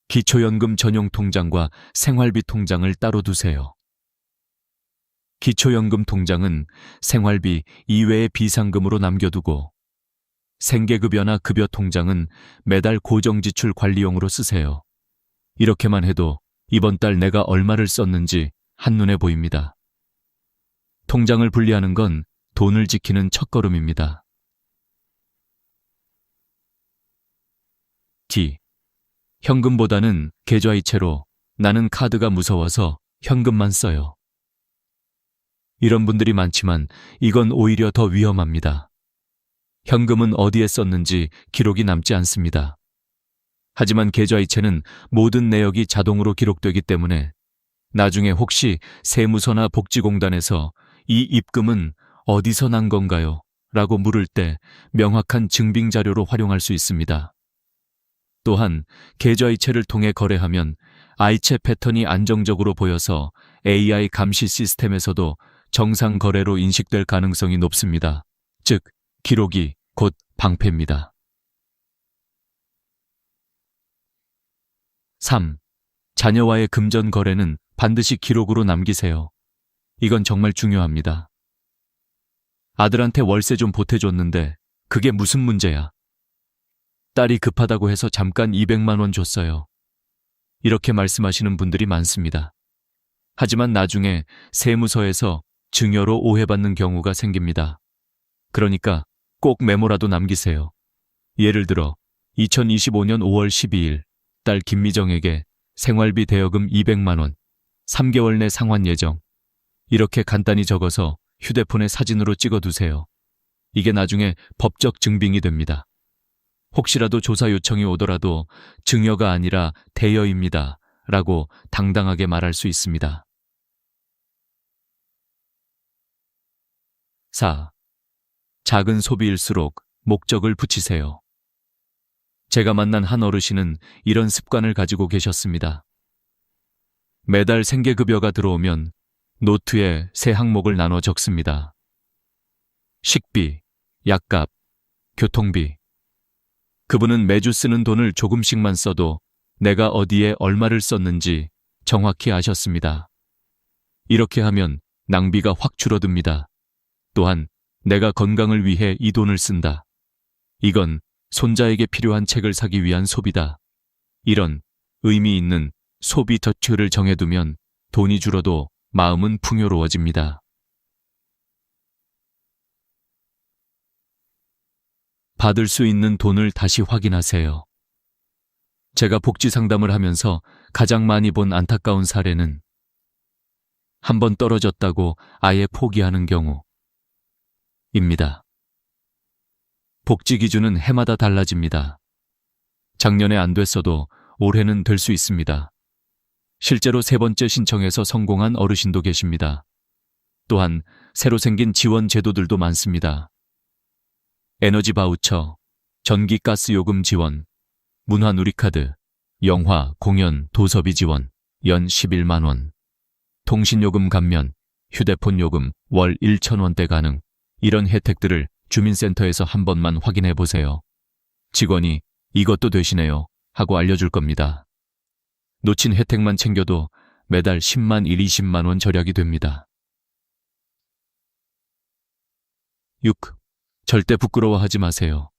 기초연금 전용 통장과 생활비 통장을 따로 두세요. 기초연금 통장은 생활비 이외의 비상금으로 남겨두고 생계급여나 급여 통장은 매달 고정지출 관리용으로 쓰세요. 이렇게만 해도 이번 달 내가 얼마를 썼는지 한눈에 보입니다. 통장을 분리하는 건 돈을 지키는 첫걸음입니다. D. 현금보다는 계좌이체로 나는 카드가 무서워서 현금만 써요. 이런 분들이 많지만 이건 오히려 더 위험합니다. 현금은 어디에 썼는지 기록이 남지 않습니다. 하지만 계좌이체는 모든 내역이 자동으로 기록되기 때문에 나중에 혹시 세무서나 복지공단에서 이 입금은 어디서 난 건가요? 라고 물을 때 명확한 증빙 자료로 활용할 수 있습니다. 또한 계좌이체를 통해 거래하면 아이체 패턴이 안정적으로 보여서 AI 감시 시스템에서도 정상 거래로 인식될 가능성이 높습니다. 즉, 기록이 곧 방패입니다. 3. 자녀와의 금전 거래는 반드시 기록으로 남기세요. 이건 정말 중요합니다. 아들한테 월세 좀 보태줬는데 그게 무슨 문제야? 딸이 급하다고 해서 잠깐 200만 원 줬어요. 이렇게 말씀하시는 분들이 많습니다. 하지만 나중에 세무서에서 증여로 오해받는 경우가 생깁니다. 그러니까 꼭 메모라도 남기세요. 예를 들어 2025년 5월 12일 딸 김미정에게 생활비 대여금 200만 원, 3개월 내 상환 예정. 이렇게 간단히 적어서 휴대폰에 사진으로 찍어두세요. 이게 나중에 법적 증빙이 됩니다. 혹시라도 조사 요청이 오더라도 증여가 아니라 대여입니다. 라고 당당하게 말할 수 있습니다. 4. 작은 소비일수록 목적을 붙이세요. 제가 만난 한 어르신은 이런 습관을 가지고 계셨습니다. 매달 생계급여가 들어오면 노트에 세 항목을 나눠 적습니다. 식비, 약값, 교통비. 그분은 매주 쓰는 돈을 조금씩만 써도 내가 어디에 얼마를 썼는지 정확히 아셨습니다. 이렇게 하면 낭비가 확 줄어듭니다. 또한 내가 건강을 위해 이 돈을 쓴다. 이건 손자에게 필요한 책을 사기 위한 소비다. 이런 의미 있는 소비 터치를 정해두면 돈이 줄어도 마음은 풍요로워집니다. 받을 수 있는 돈을 다시 확인하세요. 제가 복지 상담을 하면서 가장 많이 본 안타까운 사례는 한 번 떨어졌다고 아예 포기하는 경우입니다. 복지 기준은 해마다 달라집니다. 작년에 안 됐어도 올해는 될 수 있습니다. 실제로 3번째 신청해서 성공한 어르신도 계십니다. 또한 새로 생긴 지원 제도들도 많습니다. 에너지 바우처, 전기 가스 요금 지원, 문화 누리카드, 영화, 공연, 도서비 지원, 연 11만 원, 통신요금 감면, 휴대폰 요금 월 1,000원대 가능. 이런 혜택들을 주민센터에서 한 번만 확인해 보세요. 직원이 이것도 되시네요 하고 알려줄 겁니다. 놓친 혜택만 챙겨도 매달 10만 20만 원 절약이 됩니다. 6. 절대 부끄러워하지 마세요.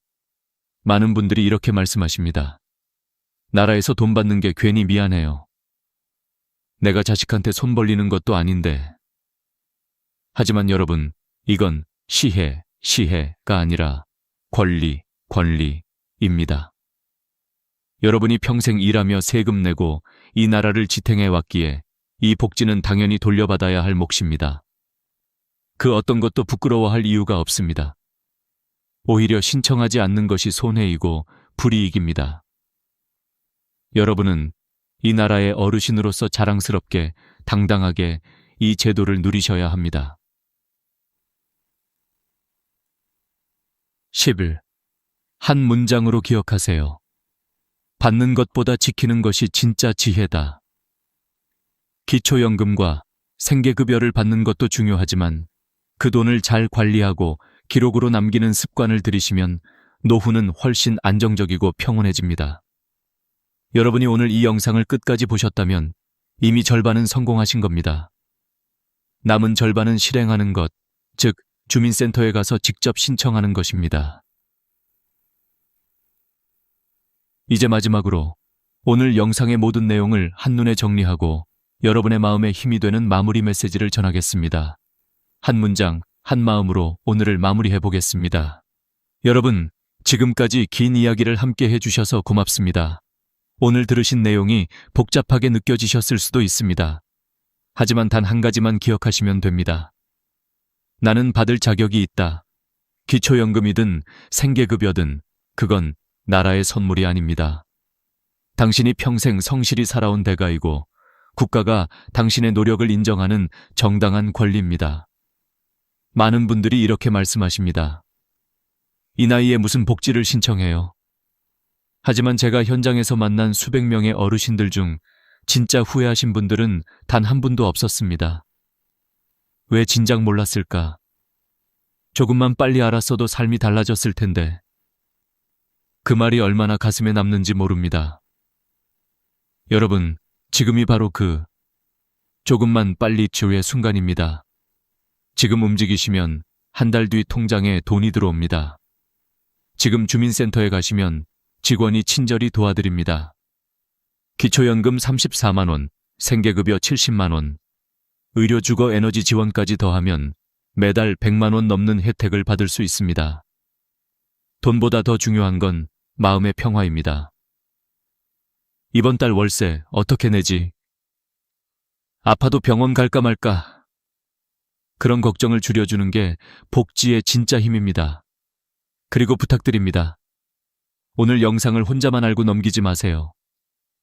많은 분들이 이렇게 말씀하십니다. 나라에서 돈 받는 게 괜히 미안해요. 내가 자식한테 손 벌리는 것도 아닌데. 하지만 여러분, 이건 시혜가 아니라 권리입니다. 여러분이 평생 일하며 세금 내고 이 나라를 지탱해 왔기에 이 복지는 당연히 돌려받아야 할 몫입니다. 그 어떤 것도 부끄러워할 이유가 없습니다. 오히려 신청하지 않는 것이 손해이고 불이익입니다. 여러분은 이 나라의 어르신으로서 자랑스럽게 당당하게 이 제도를 누리셔야 합니다. 11. 한 문장으로 기억하세요. 받는 것보다 지키는 것이 진짜 지혜다. 기초연금과 생계급여를 받는 것도 중요하지만 그 돈을 잘 관리하고 기록으로 남기는 습관을 들이시면 노후는 훨씬 안정적이고 평온해집니다. 여러분이 오늘 이 영상을 끝까지 보셨다면 이미 절반은 성공하신 겁니다. 남은 절반은 실행하는 것, 즉 주민센터에 가서 직접 신청하는 것입니다. 이제 마지막으로 오늘 영상의 모든 내용을 한눈에 정리하고 여러분의 마음에 힘이 되는 마무리 메시지를 전하겠습니다. 한 문장, 한 마음으로 오늘을 마무리해 보겠습니다. 여러분, 지금까지 긴 이야기를 함께 해주셔서 고맙습니다. 오늘 들으신 내용이 복잡하게 느껴지셨을 수도 있습니다. 하지만 단 한 가지만 기억하시면 됩니다. 나는 받을 자격이 있다. 기초연금이든 생계급여든 그건 나라의 선물이 아닙니다. 당신이 평생 성실히 살아온 대가이고 국가가 당신의 노력을 인정하는 정당한 권리입니다. 많은 분들이 이렇게 말씀하십니다. 이 나이에 무슨 복지를 신청해요? 하지만 제가 현장에서 만난 수백 명의 어르신들 중 진짜 후회하신 분들은 단 한 분도 없었습니다. 왜 진작 몰랐을까? 조금만 빨리 알았어도 삶이 달라졌을 텐데. 그 말이 얼마나 가슴에 남는지 모릅니다. 여러분, 지금이 바로 그 조금만 빨리 주의 순간입니다. 지금 움직이시면 한 달 뒤 통장에 돈이 들어옵니다. 지금 주민센터에 가시면 직원이 친절히 도와드립니다. 기초연금 34만 원, 생계급여 70만 원, 의료주거 에너지 지원까지 더하면 매달 100만 원 넘는 혜택을 받을 수 있습니다. 돈보다 더 중요한 건 마음의 평화입니다. 이번 달 월세 어떻게 내지? 아파도 병원 갈까 말까? 그런 걱정을 줄여주는 게 복지의 진짜 힘입니다. 그리고 부탁드립니다. 오늘 영상을 혼자만 알고 넘기지 마세요.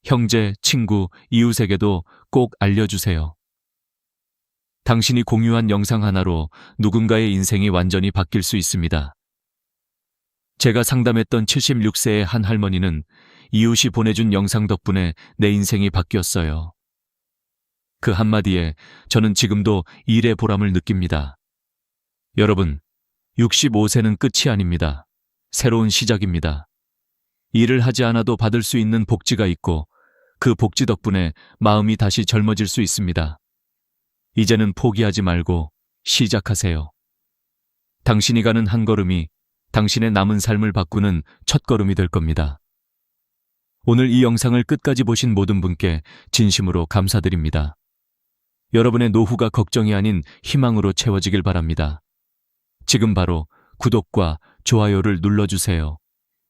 형제, 친구, 이웃에게도 꼭 알려주세요. 당신이 공유한 영상 하나로 누군가의 인생이 완전히 바뀔 수 있습니다. 제가 상담했던 76세의 한 할머니는 이웃이 보내준 영상 덕분에 내 인생이 바뀌었어요. 그 한마디에 저는 지금도 일의 보람을 느낍니다. 여러분, 65세는 끝이 아닙니다. 새로운 시작입니다. 일을 하지 않아도 받을 수 있는 복지가 있고 그 복지 덕분에 마음이 다시 젊어질 수 있습니다. 이제는 포기하지 말고 시작하세요. 당신이 가는 한 걸음이 당신의 남은 삶을 바꾸는 첫걸음이 될 겁니다. 오늘 이 영상을 끝까지 보신 모든 분께 진심으로 감사드립니다. 여러분의 노후가 걱정이 아닌 희망으로 채워지길 바랍니다. 지금 바로 구독과 좋아요를 눌러주세요.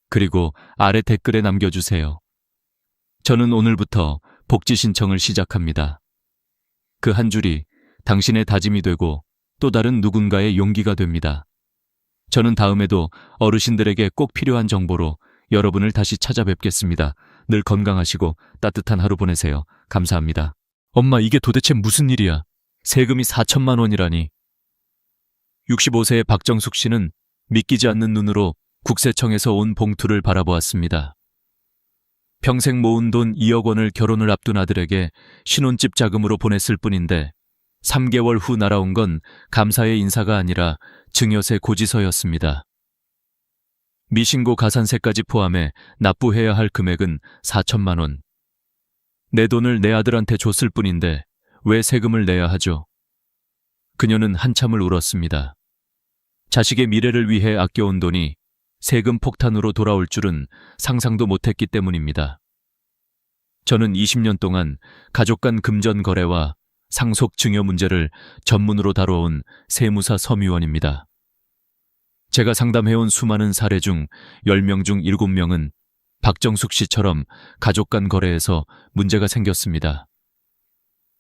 그리고 아래 댓글에 남겨주세요. 저는 오늘부터 복지 신청을 시작합니다. 그 한 줄이 당신의 다짐이 되고 또 다른 누군가의 용기가 됩니다. 저는 다음에도 어르신들에게 꼭 필요한 정보로 여러분을 다시 찾아뵙겠습니다. 늘 건강하시고 따뜻한 하루 보내세요. 감사합니다. 엄마, 이게 도대체 무슨 일이야? 세금이 4천만 원이라니. 65세의 박정숙 씨는 믿기지 않는 눈으로 국세청에서 온 봉투를 바라보았습니다. 평생 모은 돈 2억 원을 결혼을 앞둔 아들에게 신혼집 자금으로 보냈을 뿐인데 3개월 후 날아온 건 감사의 인사가 아니라 증여세 고지서였습니다. 미신고 가산세까지 포함해 납부해야 할 금액은 4천만 원. 내 돈을 내 아들한테 줬을 뿐인데 왜 세금을 내야 하죠? 그녀는 한참을 울었습니다. 자식의 미래를 위해 아껴온 돈이 세금 폭탄으로 돌아올 줄은 상상도 못했기 때문입니다. 저는 20년 동안 가족 간 금전 거래와 상속 증여 문제를 전문으로 다뤄온 세무사 서미원입니다. 제가 상담해온 수많은 사례 중 10명 중 7명은 박정숙 씨처럼 가족 간 거래에서 문제가 생겼습니다.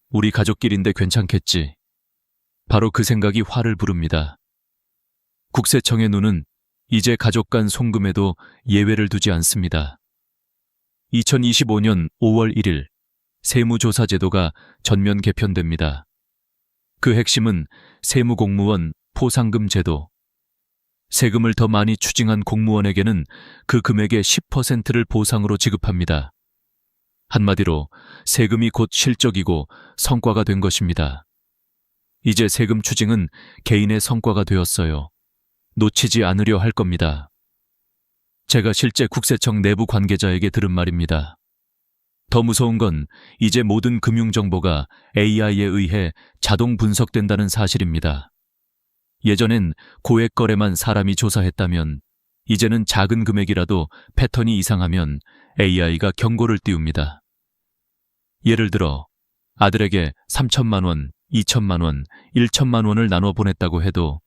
우리 가족끼리인데 괜찮겠지. 바로 그 생각이 화를 부릅니다. 국세청의 눈은 이제 가족 간 송금에도 예외를 두지 않습니다. 2025년 5월 1일 세무조사제도가 전면 개편됩니다. 그 핵심은 세무공무원 포상금 제도. 세금을 더 많이 추징한 공무원에게는 그 금액의 10%를 보상으로 지급합니다. 한마디로 세금이 곧 실적이고 성과가 된 것입니다. 이제 세금 추징은 개인의 성과가 되었어요. 놓치지 않으려 할 겁니다. 제가 실제 국세청 내부 관계자에게 들은 말입니다. 더 무서운 건 이제 모든 금융정보가 AI에 의해 자동 분석된다는 사실입니다. 예전엔 고액 거래만 사람이 조사했다면 이제는 작은 금액이라도 패턴이 이상하면 AI가 경고를 띄웁니다. 예를 들어 아들에게 3천만 원, 2천만 원, 1천만 원을 나눠 보냈다고 해도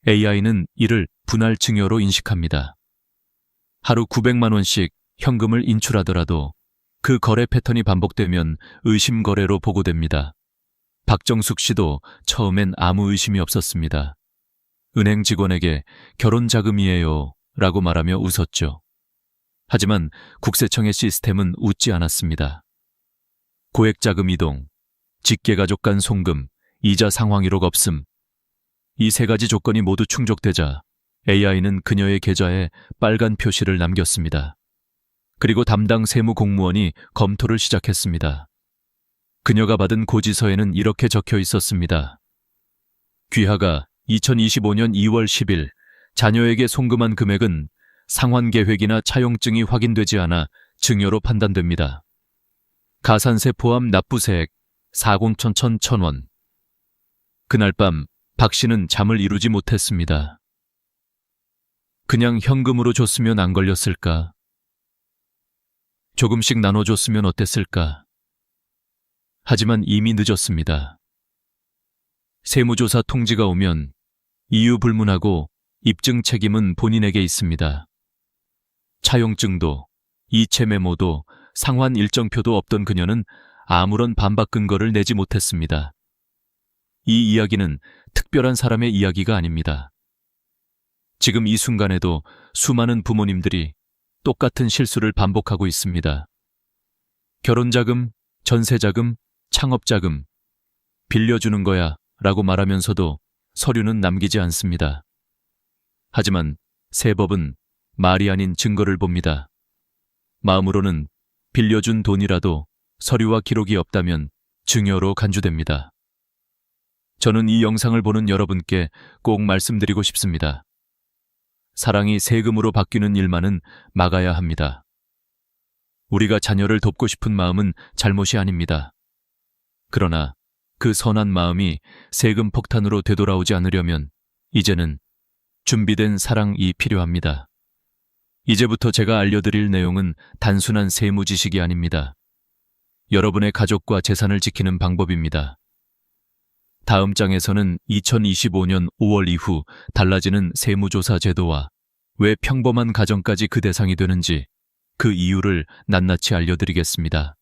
AI는 이를 분할 증여로 인식합니다. 하루 900만 원씩 현금을 인출하더라도 그 거래 패턴이 반복되면 의심 거래로 보고됩니다. 박정숙 씨도 처음엔 아무 의심이 없었습니다. 은행 직원에게 결혼 자금이에요 라고 말하며 웃었죠. 하지만 국세청의 시스템은 웃지 않았습니다. 고액 자금 이동, 직계가족 간 송금, 이자 상환 기록 없음. 이 세 가지 조건이 모두 충족되자 AI는 그녀의 계좌에 빨간 표시를 남겼습니다. 그리고 담당 세무 공무원이 검토를 시작했습니다. 그녀가 받은 고지서에는 이렇게 적혀 있었습니다. 귀하가 2025년 2월 10일 자녀에게 송금한 금액은 상환 계획이나 차용증이 확인되지 않아 증여로 판단됩니다. 가산세 포함 납부세액 4공천 1,000원. 그날 밤 박 씨는 잠을 이루지 못했습니다. 그냥 현금으로 줬으면 안 걸렸을까? 조금씩 나눠줬으면 어땠을까? 하지만 이미 늦었습니다. 세무조사 통지가 오면 이유 불문하고 입증 책임은 본인에게 있습니다. 차용증도, 이체 메모도, 상환 일정표도 없던 그녀는 아무런 반박 근거를 내지 못했습니다. 이 이야기는 특별한 사람의 이야기가 아닙니다. 지금 이 순간에도 수많은 부모님들이 똑같은 실수를 반복하고 있습니다. 결혼자금, 전세자금, 창업자금, 빌려주는 거야 라고 말하면서도 서류는 남기지 않습니다. 하지만 세법은 말이 아닌 증거를 봅니다. 마음으로는 빌려준 돈이라도 서류와 기록이 없다면 증여로 간주됩니다. 저는 이 영상을 보는 여러분께 꼭 말씀드리고 싶습니다. 사랑이 세금으로 바뀌는 일만은 막아야 합니다. 우리가 자녀를 돕고 싶은 마음은 잘못이 아닙니다. 그러나 그 선한 마음이 세금 폭탄으로 되돌아오지 않으려면 이제는 준비된 사랑이 필요합니다. 이제부터 제가 알려드릴 내용은 단순한 세무 지식이 아닙니다. 여러분의 가족과 재산을 지키는 방법입니다. 다음 장에서는 2025년 5월 이후 달라지는 세무조사 제도와 왜 평범한 가정까지 그 대상이 되는지 그 이유를 낱낱이 알려드리겠습니다.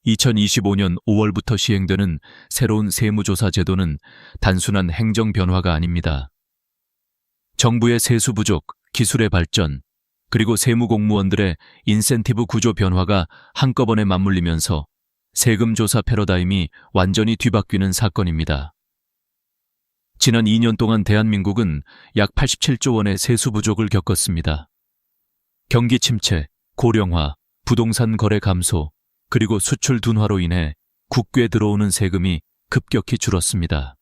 2025년 5월부터 시행되는 새로운 세무조사 제도는 단순한 행정 변화가 아닙니다. 정부의 세수 부족, 기술의 발전, 그리고 세무공무원들의 인센티브 구조 변화가 한꺼번에 맞물리면서 세금 조사 패러다임이 완전히 뒤바뀌는 사건입니다. 지난 2년 동안 대한민국은 약 87조 원의 세수 부족을 겪었습니다. 경기 침체, 고령화, 부동산 거래 감소, 그리고 수출 둔화로 인해 국외에 들어오는 세금이 급격히 줄었습니다.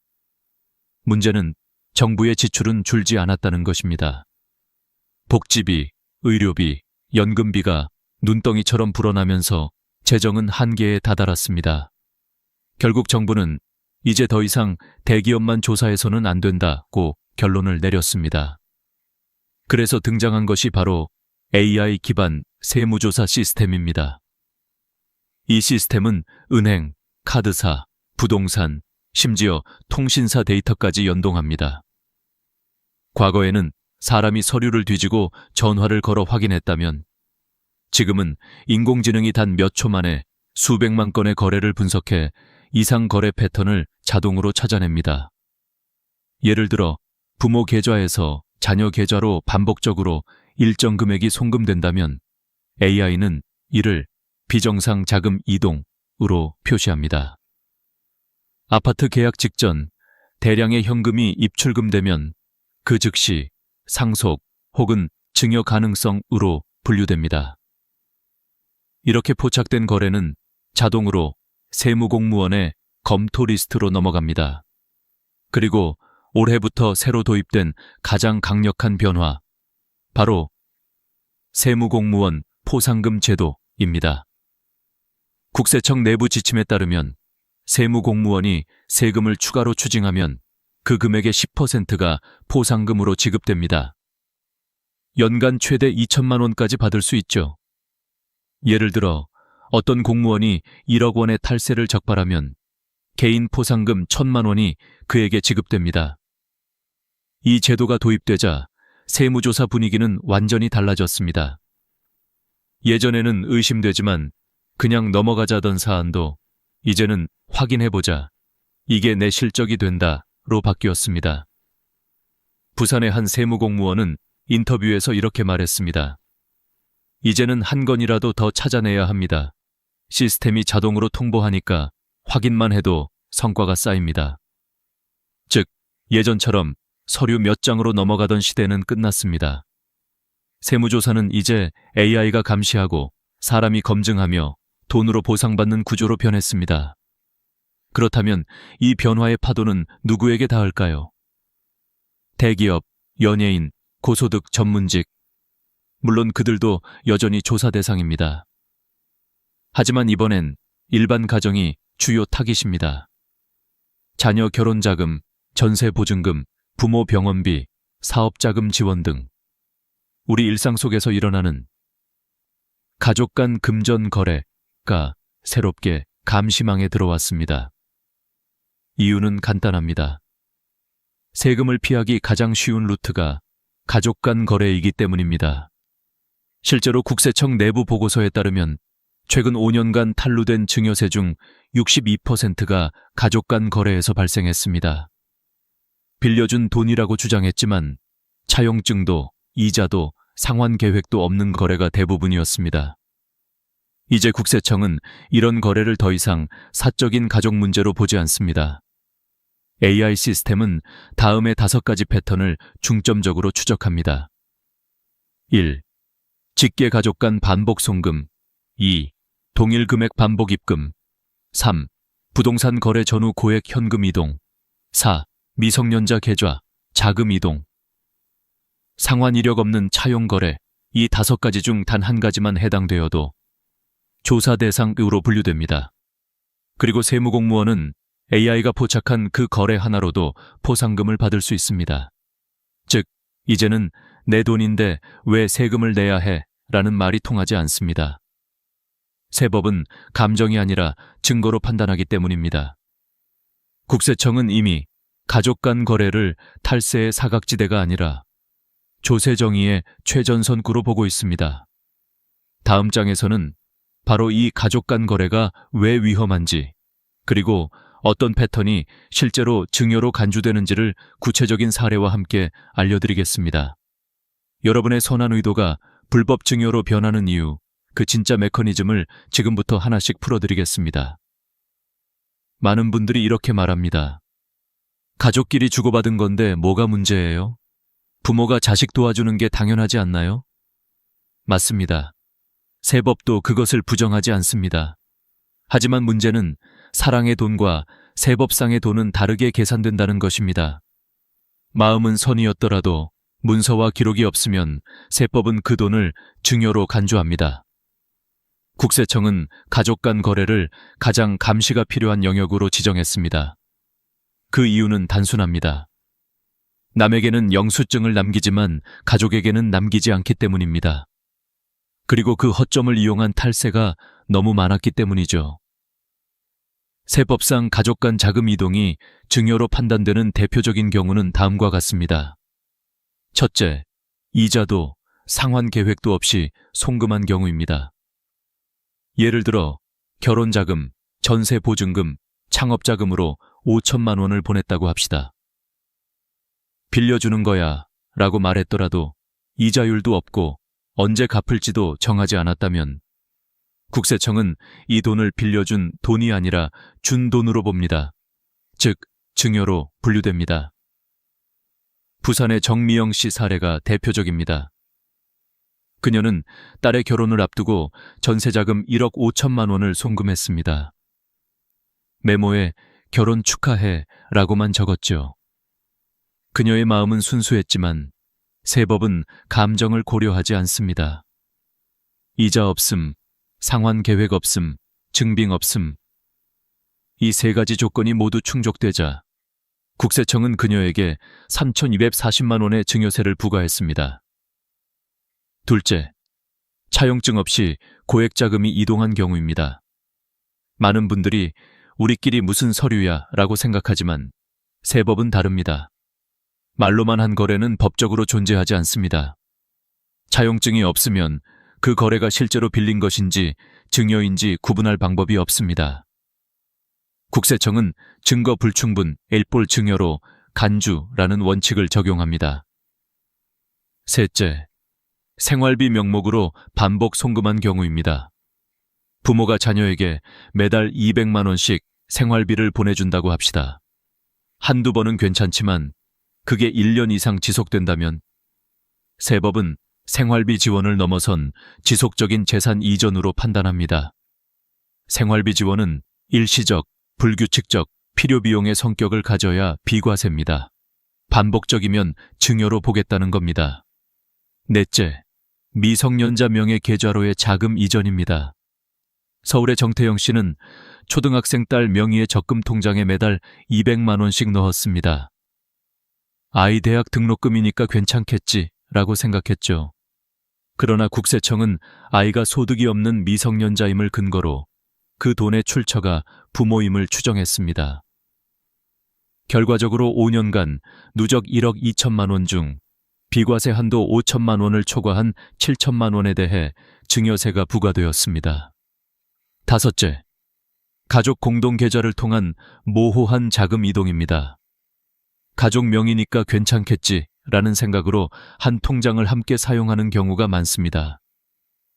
문제는 정부의 지출은 줄지 않았다는 것입니다. 복지비, 의료비, 연금비가 눈덩이처럼 불어나면서 재정은 한계에 다다랐습니다. 결국 정부는 이제 더 이상 대기업만 조사해서는 안 된다고 결론을 내렸습니다. 그래서 등장한 것이 바로 AI 기반 세무조사 시스템입니다. 이 시스템은 은행, 카드사, 부동산, 심지어 통신사 데이터까지 연동합니다. 과거에는 사람이 서류를 뒤지고 전화를 걸어 확인했다면 지금은 인공지능이 단 몇 초 만에 수백만 건의 거래를 분석해 이상 거래 패턴을 자동으로 찾아냅니다. 예를 들어 부모 계좌에서 자녀 계좌로 반복적으로 일정 금액이 송금된다면 AI는 이를 비정상 자금 이동으로 표시합니다. 아파트 계약 직전 대량의 현금이 입출금되면 그 즉시 상속 혹은 증여 가능성으로 분류됩니다. 이렇게 포착된 거래는 자동으로 세무공무원의 검토 리스트로 넘어갑니다. 그리고 올해부터 새로 도입된 가장 강력한 변화, 바로 세무공무원 포상금 제도입니다. 국세청 내부 지침에 따르면 세무공무원이 세금을 추가로 추징하면 그 금액의 10%가 포상금으로 지급됩니다. 연간 최대 2천만 원까지 받을 수 있죠. 예를 들어 어떤 공무원이 1억 원의 탈세를 적발하면 개인 포상금 1천만 원이 그에게 지급됩니다. 이 제도가 도입되자 세무조사 분위기는 완전히 달라졌습니다. 예전에는 의심되지만 그냥 넘어가자던 사안도 이제는 확인해보자, 이게 내 실적이 된다로 바뀌었습니다. 부산의 한 세무공무원은 인터뷰에서 이렇게 말했습니다. 이제는 한 건이라도 더 찾아내야 합니다. 시스템이 자동으로 통보하니까 확인만 해도 성과가 쌓입니다. 즉, 예전처럼 서류 몇 장으로 넘어가던 시대는 끝났습니다. 세무조사는 이제 AI가 감시하고 사람이 검증하며 돈으로 보상받는 구조로 변했습니다. 그렇다면 이 변화의 파도는 누구에게 닿을까요? 대기업, 연예인, 고소득 전문직, 물론 그들도 여전히 조사 대상입니다. 하지만 이번엔 일반 가정이 주요 타깃입니다. 자녀 결혼자금, 전세보증금, 부모 병원비, 사업자금 지원 등 우리 일상 속에서 일어나는 가족 간 금전 거래가 새롭게 감시망에 들어왔습니다. 이유는 간단합니다. 세금을 피하기 가장 쉬운 루트가 가족 간 거래이기 때문입니다. 실제로 국세청 내부 보고서에 따르면 최근 5년간 탄루된 증여세 중 62%가 가족 간 거래에서 발생했습니다. 빌려준 돈이라고 주장했지만 차용증도 이자도 상환 계획도 없는 거래가 대부분이었습니다. 이제 국세청은 이런 거래를 더 이상 사적인 가족 문제로 보지 않습니다. AI 시스템은 다음의 5가지 패턴을 중점적으로 추적합니다. 1. 직계 가족 간 반복 송금. 2. 동일 금액 반복 입금. 3. 부동산 거래 전후 고액 현금 이동. 4. 미성년자 계좌, 자금 이동. 상환 이력 없는 차용 거래, 이 5가지 중 단 한 가지만 해당되어도 조사 대상으로 분류됩니다. 그리고 세무공무원은 AI가 포착한 그 거래 하나로도 포상금을 받을 수 있습니다. 즉, 이제는 내 돈인데 왜 세금을 내야 해? 라는 말이 통하지 않습니다. 세법은 감정이 아니라 증거로 판단하기 때문입니다. 국세청은 이미 가족 간 거래를 탈세의 사각지대가 아니라 조세정의의 최전선구로 보고 있습니다. 다음 장에서는 바로 이 가족 간 거래가 왜 위험한지, 그리고 어떤 패턴이 실제로 증여로 간주되는지를 구체적인 사례와 함께 알려드리겠습니다. 여러분의 선한 의도가 불법 증여로 변하는 이유, 그 진짜 메커니즘을 지금부터 하나씩 풀어드리겠습니다. 많은 분들이 이렇게 말합니다. 가족끼리 주고받은 건데 뭐가 문제예요? 부모가 자식 도와주는 게 당연하지 않나요? 맞습니다. 세법도 그것을 부정하지 않습니다. 하지만 문제는 사랑의 돈과 세법상의 돈은 다르게 계산된다는 것입니다. 마음은 선이었더라도 문서와 기록이 없으면 세법은 그 돈을 증여로 간주합니다. 국세청은 가족 간 거래를 가장 감시가 필요한 영역으로 지정했습니다. 그 이유는 단순합니다. 남에게는 영수증을 남기지만 가족에게는 남기지 않기 때문입니다. 그리고 그 허점을 이용한 탈세가 너무 많았기 때문이죠. 세법상 가족 간 자금 이동이 증여로 판단되는 대표적인 경우는 다음과 같습니다. 첫째, 이자도 상환 계획도 없이 송금한 경우입니다. 예를 들어 결혼자금, 전세보증금, 창업자금으로 5천만 원을 보냈다고 합시다. 빌려주는 거야 라고 말했더라도 이자율도 없고 언제 갚을지도 정하지 않았다면 국세청은 이 돈을 빌려준 돈이 아니라 준 돈으로 봅니다. 즉, 증여로 분류됩니다. 부산의 정미영 씨 사례가 대표적입니다. 그녀는 딸의 결혼을 앞두고 전세자금 1억 5천만 원을 송금했습니다. 메모에 결혼 축하해 라고만 적었죠. 그녀의 마음은 순수했지만 세법은 감정을 고려하지 않습니다. 이자 없음, 상환 계획 없음, 증빙 없음. 이 세 가지 조건이 모두 충족되자 국세청은 그녀에게 3,240만 원의 증여세를 부과했습니다. 둘째, 차용증 없이 고액 자금이 이동한 경우입니다. 많은 분들이 우리끼리 무슨 서류야 라고 생각하지만 세법은 다릅니다. 말로만 한 거래는 법적으로 존재하지 않습니다. 차용증이 없으면 그 거래가 실제로 빌린 것인지 증여인지 구분할 방법이 없습니다. 국세청은 증거 불충분, 일볼 증여로 간주라는 원칙을 적용합니다. 셋째, 생활비 명목으로 반복 송금한 경우입니다. 부모가 자녀에게 매달 200만 원씩 생활비를 보내준다고 합시다. 한두 번은 괜찮지만 그게 1년 이상 지속된다면 세법은 생활비 지원을 넘어선 지속적인 재산 이전으로 판단합니다. 생활비 지원은 일시적, 불규칙적, 필요비용의 성격을 가져야 비과세입니다. 반복적이면 증여로 보겠다는 겁니다. 넷째, 미성년자 명의 계좌로의 자금 이전입니다. 서울의 정태영 씨는 초등학생 딸 명의의 적금 통장에 매달 200만 원씩 넣었습니다. 아이 대학 등록금이니까 괜찮겠지 라고 생각했죠. 그러나 국세청은 아이가 소득이 없는 미성년자임을 근거로 그 돈의 출처가 부모임을 추정했습니다. 결과적으로 5년간 누적 1억 2천만 원 중 비과세 한도 5천만 원을 초과한 7천만 원에 대해 증여세가 부과되었습니다. 다섯째, 가족 공동 계좌를 통한 모호한 자금 이동입니다. 가족 명의니까 괜찮겠지라는 생각으로 한 통장을 함께 사용하는 경우가 많습니다.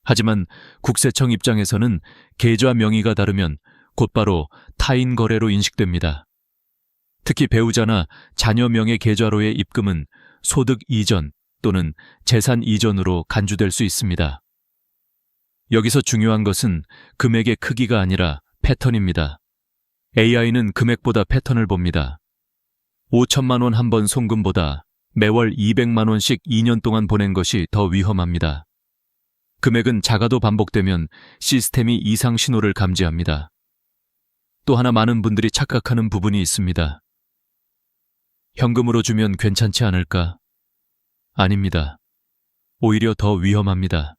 하지만 국세청 입장에서는 계좌 명의가 다르면 곧바로 타인 거래로 인식됩니다. 특히 배우자나 자녀 명의 계좌로의 입금은 소득 이전 또는 재산 이전으로 간주될 수 있습니다. 여기서 중요한 것은 금액의 크기가 아니라 패턴입니다. AI는 금액보다 패턴을 봅니다. 5천만 원 한 번 송금보다 매월 200만 원씩 2년 동안 보낸 것이 더 위험합니다. 금액은 작아도 반복되면 시스템이 이상 신호를 감지합니다. 또 하나 많은 분들이 착각하는 부분이 있습니다. 현금으로 주면 괜찮지 않을까? 아닙니다. 오히려 더 위험합니다.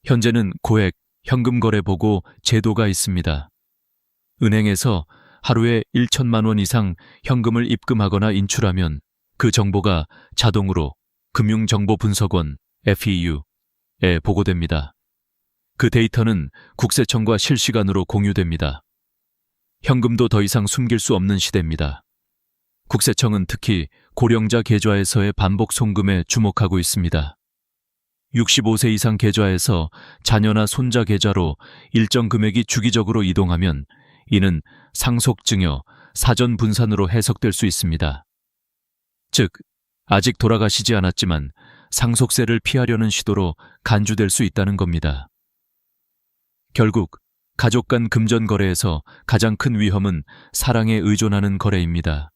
현재는 고액, 현금 거래 보고 제도가 있습니다. 은행에서 하루에 1천만 원 이상 현금을 입금하거나 인출하면 그 정보가 자동으로 금융정보분석원 FEU에 보고됩니다. 그 데이터는 국세청과 실시간으로 공유됩니다. 현금도 더 이상 숨길 수 없는 시대입니다. 국세청은 특히 고령자 계좌에서의 반복 송금에 주목하고 있습니다. 65세 이상 계좌에서 자녀나 손자 계좌로 일정 금액이 주기적으로 이동하면 이는 상속증여, 사전 분산으로 해석될 수 있습니다. 즉, 아직 돌아가시지 않았지만 상속세를 피하려는 시도로 간주될 수 있다는 겁니다. 결국 가족 간 금전 거래에서 가장 큰 위험은 사랑에 의존하는 거래입니다.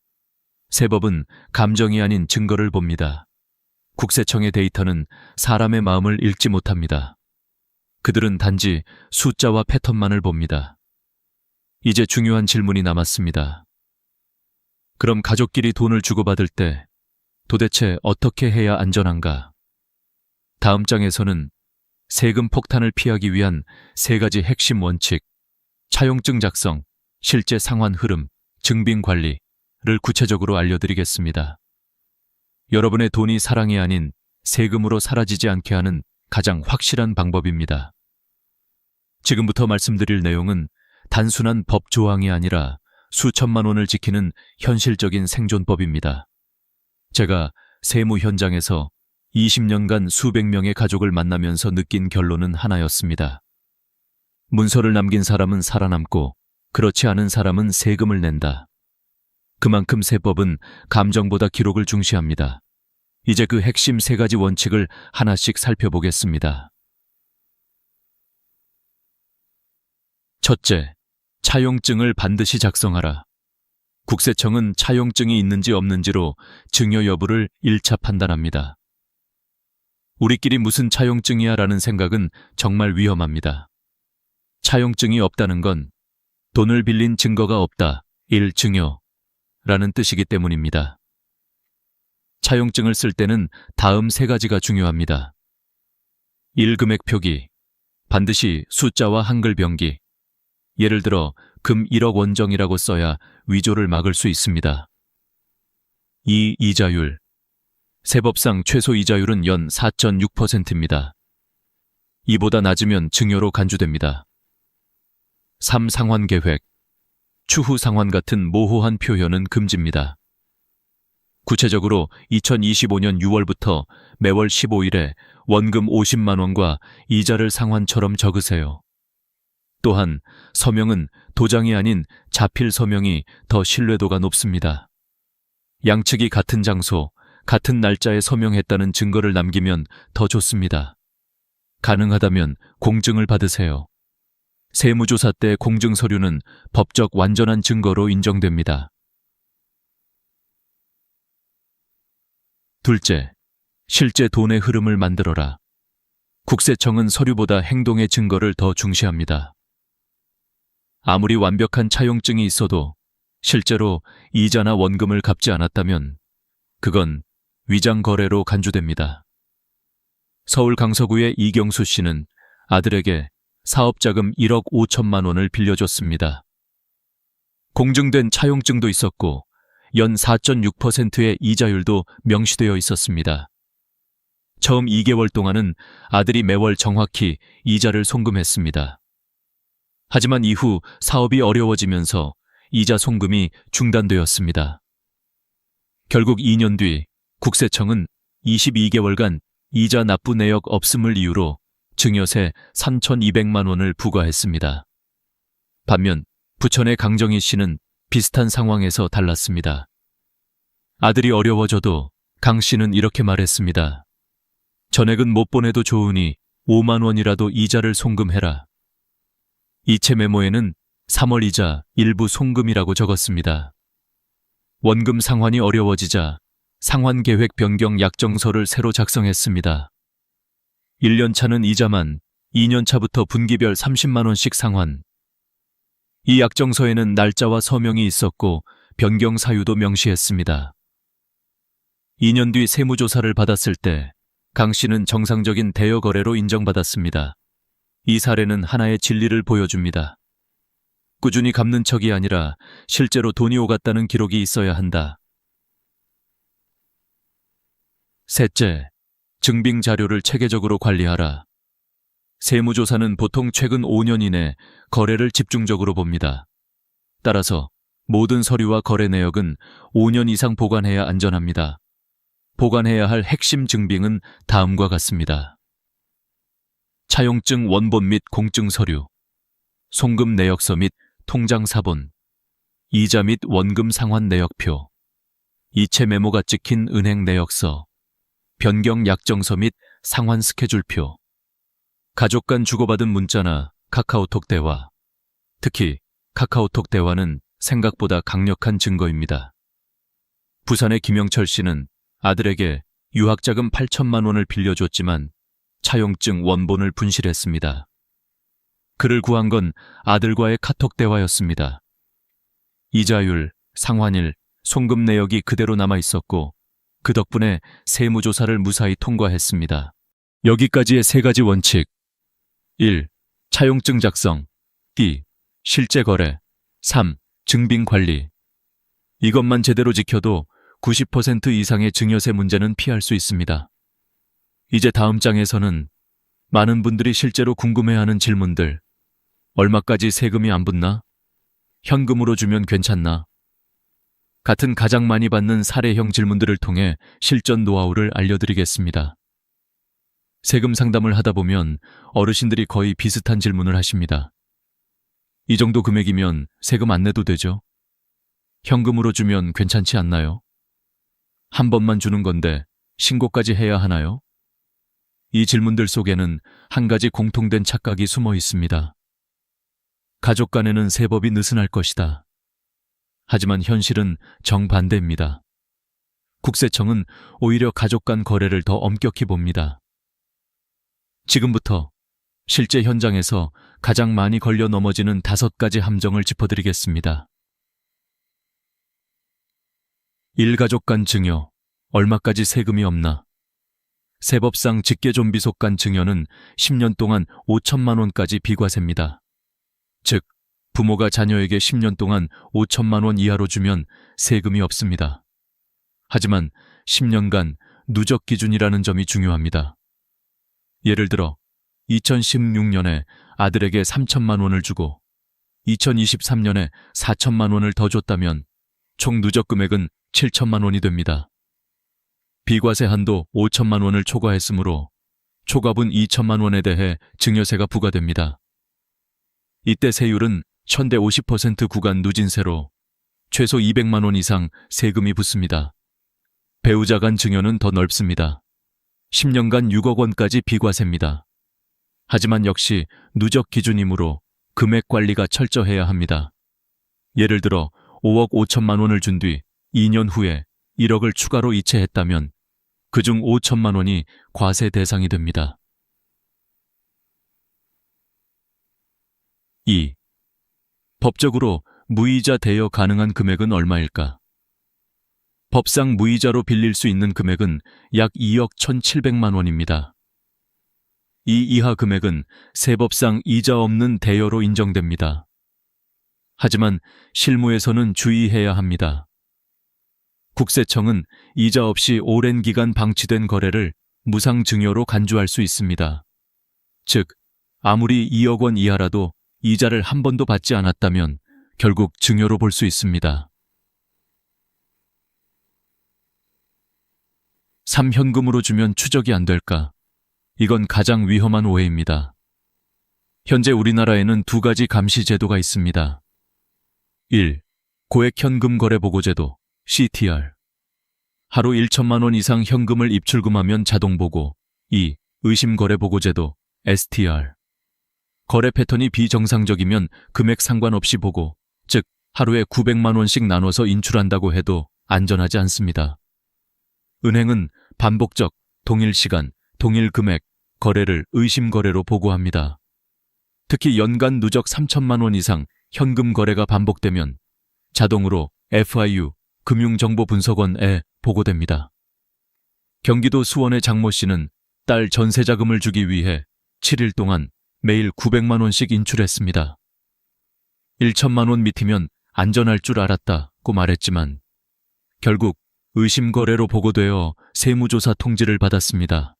세법은 감정이 아닌 증거를 봅니다. 국세청의 데이터는 사람의 마음을 읽지 못합니다. 그들은 단지 숫자와 패턴만을 봅니다. 이제 중요한 질문이 남았습니다. 그럼 가족끼리 돈을 주고받을 때 도대체 어떻게 해야 안전한가? 다음 장에서는 세금 폭탄을 피하기 위한 세 가지 핵심 원칙, 차용증 작성, 실제 상환 흐름, 증빙 관리를 구체적으로 알려드리겠습니다. 여러분의 돈이 사랑이 아닌 세금으로 사라지지 않게 하는 가장 확실한 방법입니다. 지금부터 말씀드릴 내용은 단순한 법 조항이 아니라 수천만 원을 지키는 현실적인 생존법입니다. 제가 세무 현장에서 20년간 수백 명의 가족을 만나면서 느낀 결론은 하나였습니다. 문서를 남긴 사람은 살아남고 그렇지 않은 사람은 세금을 낸다. 그만큼 세법은 감정보다 기록을 중시합니다. 이제 그 핵심 세 가지 원칙을 하나씩 살펴보겠습니다. 첫째, 차용증을 반드시 작성하라. 국세청은 차용증이 있는지 없는지로 증여 여부를 1차 판단합니다. 우리끼리 무슨 차용증이야 라는 생각은 정말 위험합니다. 차용증이 없다는 건 돈을 빌린 증거가 없다, 1. 증여라는 뜻이기 때문입니다. 차용증을 쓸 때는 다음 3가지가 중요합니다. 1. 금액 표기. 반드시 숫자와 한글 병기. 예를 들어 금 1억 원정이라고 써야 위조를 막을 수 있습니다. 2. 이자율. 세법상 최소 이자율은 연 4.6%입니다. 이보다 낮으면 증여로 간주됩니다. 3. 상환 계획. 추후 상환 같은 모호한 표현은 금지입니다. 구체적으로 2025년 6월부터 매월 15일에 원금 50만 원과 이자를 상환처럼 적으세요. 또한 서명은 도장이 아닌 자필 서명이 더 신뢰도가 높습니다. 양측이 같은 장소, 같은 날짜에 서명했다는 증거를 남기면 더 좋습니다. 가능하다면 공증을 받으세요. 세무조사 때 공증 서류는 법적 완전한 증거로 인정됩니다. 둘째, 실제 돈의 흐름을 만들어라. 국세청은 서류보다 행동의 증거를 더 중시합니다. 아무리 완벽한 차용증이 있어도 실제로 이자나 원금을 갚지 않았다면 그건 위장 거래로 간주됩니다. 서울 강서구의 이경수 씨는 아들에게 사업자금 1억 5천만 원을 빌려줬습니다. 공증된 차용증도 있었고 연 4.6%의 이자율도 명시되어 있었습니다. 처음 2개월 동안은 아들이 매월 정확히 이자를 송금했습니다. 하지만 이후 사업이 어려워지면서 이자 송금이 중단되었습니다. 결국 2년 뒤 국세청은 22개월간 이자 납부 내역 없음을 이유로 증여세 3,200만 원을 부과했습니다. 반면 부천의 강정희 씨는 비슷한 상황에서 달랐습니다. 아들이 어려워져도 강 씨는 이렇게 말했습니다. 전액은 못 보내도 좋으니 5만 원이라도 이자를 송금해라. 이체 메모에는 3월 이자 일부 송금이라고 적었습니다. 원금 상환이 어려워지자 상환 계획 변경 약정서를 새로 작성했습니다. 1년 차는 이자만, 2년 차부터 분기별 30만 원씩 상환. 이 약정서에는 날짜와 서명이 있었고 변경 사유도 명시했습니다. 2년 뒤 세무조사를 받았을 때 강 씨는 정상적인 대여 거래로 인정받았습니다. 이 사례는 하나의 진리를 보여줍니다. 꾸준히 갚는 척이 아니라 실제로 돈이 오갔다는 기록이 있어야 한다. 셋째, 증빙 자료를 체계적으로 관리하라. 세무조사는 보통 최근 5년 이내 거래를 집중적으로 봅니다. 따라서 모든 서류와 거래 내역은 5년 이상 보관해야 안전합니다. 보관해야 할 핵심 증빙은 다음과 같습니다. 차용증 원본 및 공증 서류, 송금 내역서 및 통장 사본, 이자 및 원금 상환 내역표, 이체 메모가 찍힌 은행 내역서, 변경 약정서 및 상환 스케줄표, 가족 간 주고받은 문자나 카카오톡 대화, 특히 카카오톡 대화는 생각보다 강력한 증거입니다. 부산의 김영철 씨는 아들에게 유학자금 8천만 원을 빌려줬지만 차용증 원본을 분실했습니다. 그를 구한 건 아들과의 카톡 대화였습니다. 이자율, 상환일, 송금 내역이 그대로 남아 있었고 그 덕분에 세무조사를 무사히 통과했습니다. 여기까지의 3가지 원칙. 1. 차용증 작성. 2. 실제 거래. 3. 증빙 관리. 이것만 제대로 지켜도 90% 이상의 증여세 문제는 피할 수 있습니다. 이제 다음 장에서는 많은 분들이 실제로 궁금해하는 질문들. 얼마까지 세금이 안 붙나? 현금으로 주면 괜찮나? 같은 가장 많이 받는 사례형 질문들을 통해 실전 노하우를 알려드리겠습니다. 세금 상담을 하다 보면 어르신들이 거의 비슷한 질문을 하십니다. 이 정도 금액이면 세금 안 내도 되죠? 현금으로 주면 괜찮지 않나요? 한 번만 주는 건데 신고까지 해야 하나요? 이 질문들 속에는 한 가지 공통된 착각이 숨어 있습니다. 가족 간에는 세법이 느슨할 것이다. 하지만 현실은 정반대입니다. 국세청은 오히려 가족 간 거래를 더 엄격히 봅니다. 지금부터 실제 현장에서 가장 많이 걸려 넘어지는 5가지 함정을 짚어드리겠습니다. 일가족 간 증여, 얼마까지 세금이 없나? 세법상 직계존비속 간 증여는 10년 동안 5천만 원까지 비과세입니다. 즉, 부모가 자녀에게 10년 동안 5천만 원 이하로 주면 세금이 없습니다. 하지만 10년간 누적 기준이라는 점이 중요합니다. 예를 들어 2016년에 아들에게 3천만 원을 주고 2023년에 4천만 원을 더 줬다면 총 누적 금액은 7천만 원이 됩니다. 비과세 한도 5천만 원을 초과했으므로 초과분 2천만 원에 대해 증여세가 부과됩니다. 이때 세율은 1000대 50% 구간 누진세로 최소 200만 원 이상 세금이 붙습니다. 배우자 간 증여는 더 넓습니다. 10년간 6억 원까지 비과세입니다. 하지만 역시 누적 기준이므로 금액 관리가 철저해야 합니다. 예를 들어 5억 5천만 원을 준 뒤 2년 후에 1억을 추가로 이체했다면 그중 5천만 원이 과세 대상이 됩니다. 2. 법적으로 무이자 대여 가능한 금액은 얼마일까? 법상 무이자로 빌릴 수 있는 금액은 약 2억 1,700만 원입니다. 이 이하 금액은 세법상 이자 없는 대여로 인정됩니다. 하지만 실무에서는 주의해야 합니다. 국세청은 이자 없이 오랜 기간 방치된 거래를 무상증여로 간주할 수 있습니다. 즉, 아무리 2억 원 이하라도 이자를 한 번도 받지 않았다면 결국 증여로 볼 수 있습니다. 3. 현금으로 주면 추적이 안 될까? 이건 가장 위험한 오해입니다. 현재 우리나라에는 2가지 감시 제도가 있습니다. 1. 고액 현금 거래 보고 제도 CTR. 하루 1천만 원 이상 현금을 입출금하면 자동 보고. 2. 의심 거래 보고 제도 STR. 거래 패턴이 비정상적이면 금액 상관없이 보고, 즉 하루에 900만 원씩 나눠서 인출한다고 해도 안전하지 않습니다. 은행은 반복적, 동일 시간, 동일 금액, 거래를 의심 거래로 보고합니다. 특히 연간 누적 3천만 원 이상 현금 거래가 반복되면 자동으로 FIU, 금융정보분석원에 보고됩니다. 경기도 수원의 장모 씨는 딸 전세자금을 주기 위해 7일 동안 매일 900만 원씩 인출했습니다. 1천만 원 밑이면 안전할 줄 알았다고 말했지만 결국 의심 거래로 보고되어 세무조사 통지를 받았습니다.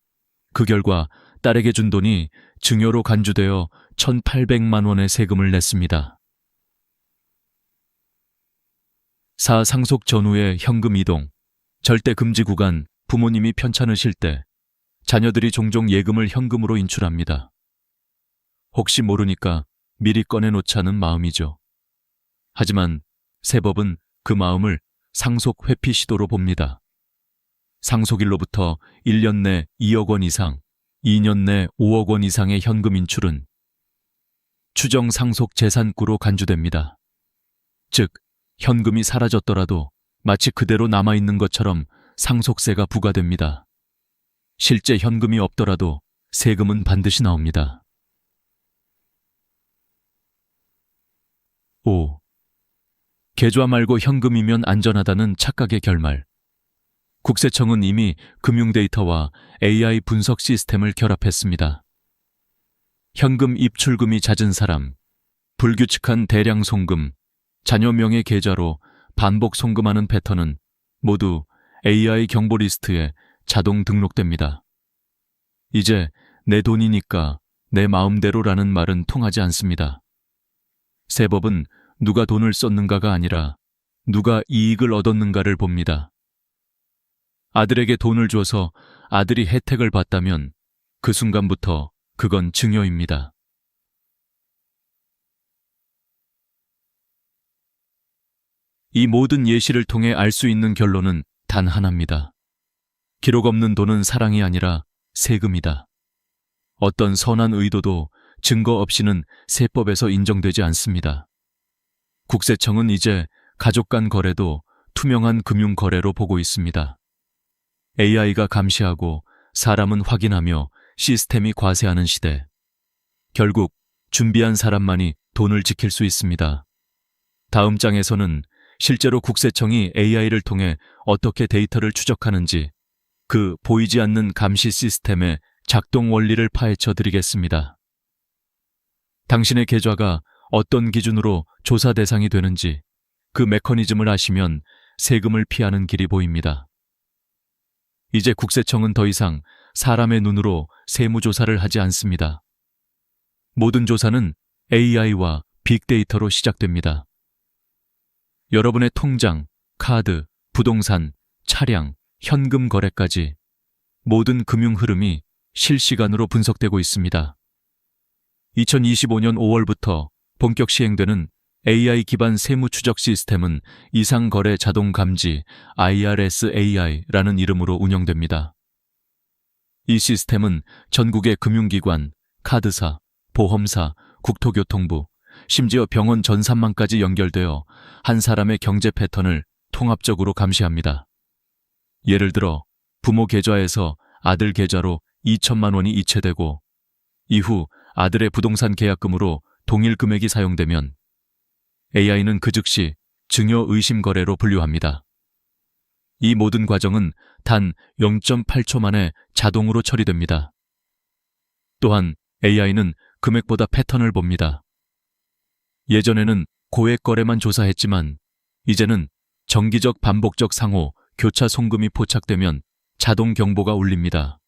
그 결과 딸에게 준 돈이 증여로 간주되어 1,800만 원의 세금을 냈습니다. 4. 상속 전후의 현금 이동. 절대 금지 구간. 부모님이 편찮으실 때 자녀들이 종종 예금을 현금으로 인출합니다. 혹시 모르니까 미리 꺼내놓자는 마음이죠. 하지만 세법은 그 마음을 상속 회피 시도로 봅니다. 상속일로부터 1년 내 2억 원 이상, 2년 내 5억 원 이상의 현금 인출은 추정 상속 재산구로 간주됩니다. 즉, 현금이 사라졌더라도 마치 그대로 남아있는 것처럼 상속세가 부과됩니다. 실제 현금이 없더라도 세금은 반드시 나옵니다. 5. 계좌 말고 현금이면 안전하다는 착각의 결말. 국세청은 이미 금융 데이터와 AI 분석 시스템을 결합했습니다. 현금 입출금이 잦은 사람, 불규칙한 대량 송금, 자녀 명의 계좌로 반복 송금하는 패턴은 모두 AI 경보 리스트에 자동 등록됩니다. 이제 내 돈이니까 내 마음대로라는 말은 통하지 않습니다. 세법은 누가 돈을 썼는가가 아니라 누가 이익을 얻었는가를 봅니다. 아들에게 돈을 줘서 아들이 혜택을 받다면 그 순간부터 그건 증여입니다. 이 모든 예시를 통해 알 수 있는 결론은 단 하나입니다. 기록 없는 돈은 사랑이 아니라 세금이다. 어떤 선한 의도도 증거 없이는 세법에서 인정되지 않습니다. 국세청은 이제 가족 간 거래도 투명한 금융 거래로 보고 있습니다. AI가 감시하고 사람은 확인하며 시스템이 과세하는 시대. 결국 준비한 사람만이 돈을 지킬 수 있습니다. 다음 장에서는 실제로 국세청이 AI를 통해 어떻게 데이터를 추적하는지 그 보이지 않는 감시 시스템의 작동 원리를 파헤쳐 드리겠습니다. 당신의 계좌가 어떤 기준으로 조사 대상이 되는지 그 메커니즘을 아시면 세금을 피하는 길이 보입니다. 이제 국세청은 더 이상 사람의 눈으로 세무조사를 하지 않습니다. 모든 조사는 AI와 빅데이터로 시작됩니다. 여러분의 통장, 카드, 부동산, 차량, 현금 거래까지 모든 금융 흐름이 실시간으로 분석되고 있습니다. 2025년 5월부터 본격 시행되는 AI 기반 세무 추적 시스템은 이상거래 자동 감지 IRS-AI라는 이름으로 운영됩니다. 이 시스템은 전국의 금융기관, 카드사, 보험사, 국토교통부, 심지어 병원 전산망까지 연결되어 한 사람의 경제 패턴을 통합적으로 감시합니다. 예를 들어 부모 계좌에서 아들 계좌로 2천만 원이 이체되고 이후 아들의 부동산 계약금으로 동일 금액이 사용되면 AI는 그 즉시 증여 의심 거래로 분류합니다. 이 모든 과정은 단 0.8초 만에 자동으로 처리됩니다. 또한 AI는 금액보다 패턴을 봅니다. 예전에는 고액 거래만 조사했지만 이제는 정기적 반복적 상호, 교차 송금이 포착되면 자동 경보가 울립니다.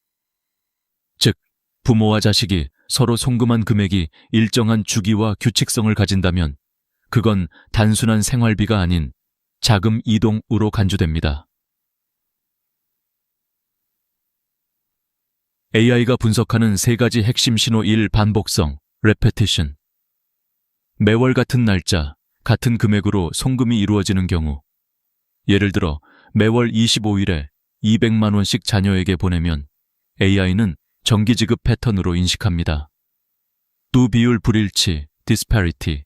즉, 부모와 자식이 서로 송금한 금액이 일정한 주기와 규칙성을 가진다면 그건 단순한 생활비가 아닌 자금 이동으로 간주됩니다. AI가 분석하는 세 가지 핵심 신호 1. 반복성, repetition. 매월 같은 날짜, 같은 금액으로 송금이 이루어지는 경우, 예를 들어 매월 25일에 200만 원씩 자녀에게 보내면 AI는 정기지급 패턴으로 인식합니다. 두 비율 불일치, disparity.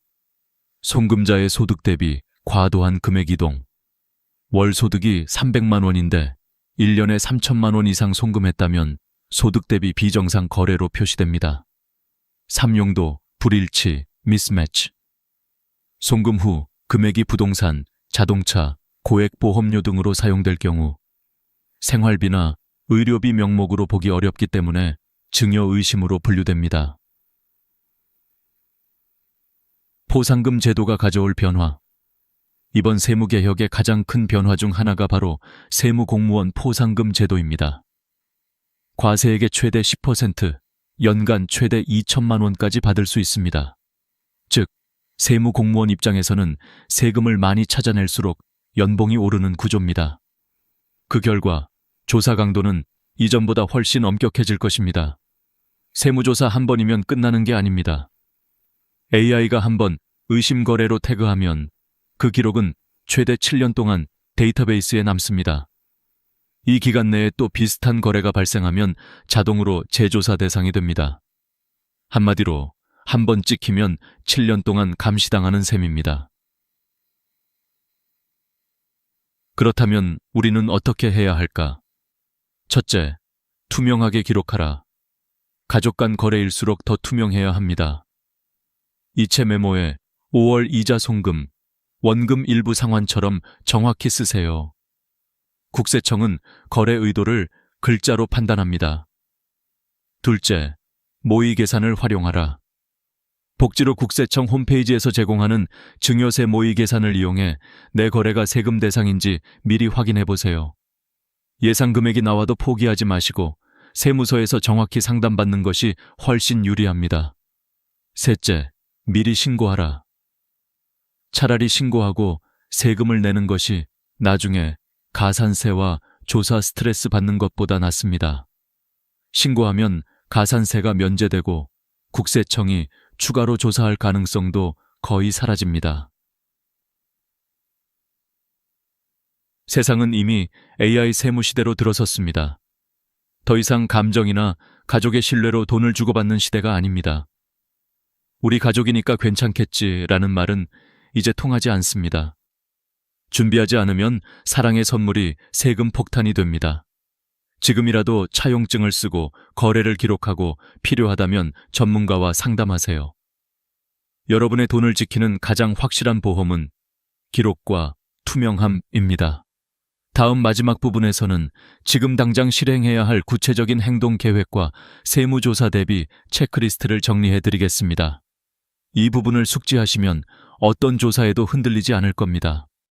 송금자의 소득 대비 과도한 금액 이동. 월 소득이 300만 원인데 1년에 3천만 원 이상 송금했다면 소득 대비 비정상 거래로 표시됩니다. 삼용도, 불일치, mismatch. 송금 후 금액이 부동산, 자동차, 고액 보험료 등으로 사용될 경우 생활비나 의료비 명목으로 보기 어렵기 때문에 증여 의심으로 분류됩니다. 포상금 제도가 가져올 변화. 이번 세무개혁의 가장 큰 변화 중 하나가 바로 세무공무원 포상금 제도입니다. 과세액의 최대 10%, 연간 최대 2천만 원까지 받을 수 있습니다. 즉, 세무공무원 입장에서는 세금을 많이 찾아낼수록 연봉이 오르는 구조입니다. 그 결과 조사 강도는 이전보다 훨씬 엄격해질 것입니다. 세무조사 한 번이면 끝나는 게 아닙니다. AI가 한 번 의심 거래로 태그하면 그 기록은 최대 7년 동안 데이터베이스에 남습니다. 이 기간 내에 또 비슷한 거래가 발생하면 자동으로 재조사 대상이 됩니다. 한마디로 한 번 찍히면 7년 동안 감시당하는 셈입니다. 그렇다면 우리는 어떻게 해야 할까? 첫째, 투명하게 기록하라. 가족 간 거래일수록 더 투명해야 합니다. 이체 메모에 5월 이자 송금, 원금 일부 상환처럼 정확히 쓰세요. 국세청은 거래 의도를 글자로 판단합니다. 둘째, 모의 계산을 활용하라. 복지로 국세청 홈페이지에서 제공하는 증여세 모의 계산을 이용해 내 거래가 세금 대상인지 미리 확인해 보세요. 예상 금액이 나와도 포기하지 마시고 세무서에서 정확히 상담받는 것이 훨씬 유리합니다. 셋째, 미리 신고하라. 차라리 신고하고 세금을 내는 것이 나중에 가산세와 조사 스트레스 받는 것보다 낫습니다. 신고하면 가산세가 면제되고 국세청이 추가로 조사할 가능성도 거의 사라집니다. 세상은 이미 AI 세무 시대로 들어섰습니다. 더 이상 감정이나 가족의 신뢰로 돈을 주고받는 시대가 아닙니다. 우리 가족이니까 괜찮겠지라는 말은 이제 통하지 않습니다. 준비하지 않으면 사랑의 선물이 세금 폭탄이 됩니다. 지금이라도 차용증을 쓰고 거래를 기록하고 필요하다면 전문가와 상담하세요. 여러분의 돈을 지키는 가장 확실한 보험은 기록과 투명함입니다. 다음 마지막 부분에서는 지금 당장 실행해야 할 구체적인 행동 계획과 세무조사 대비 체크리스트를 정리해 드리겠습니다. 이 부분을 숙지하시면 어떤 조사에도 흔들리지 않을 겁니다.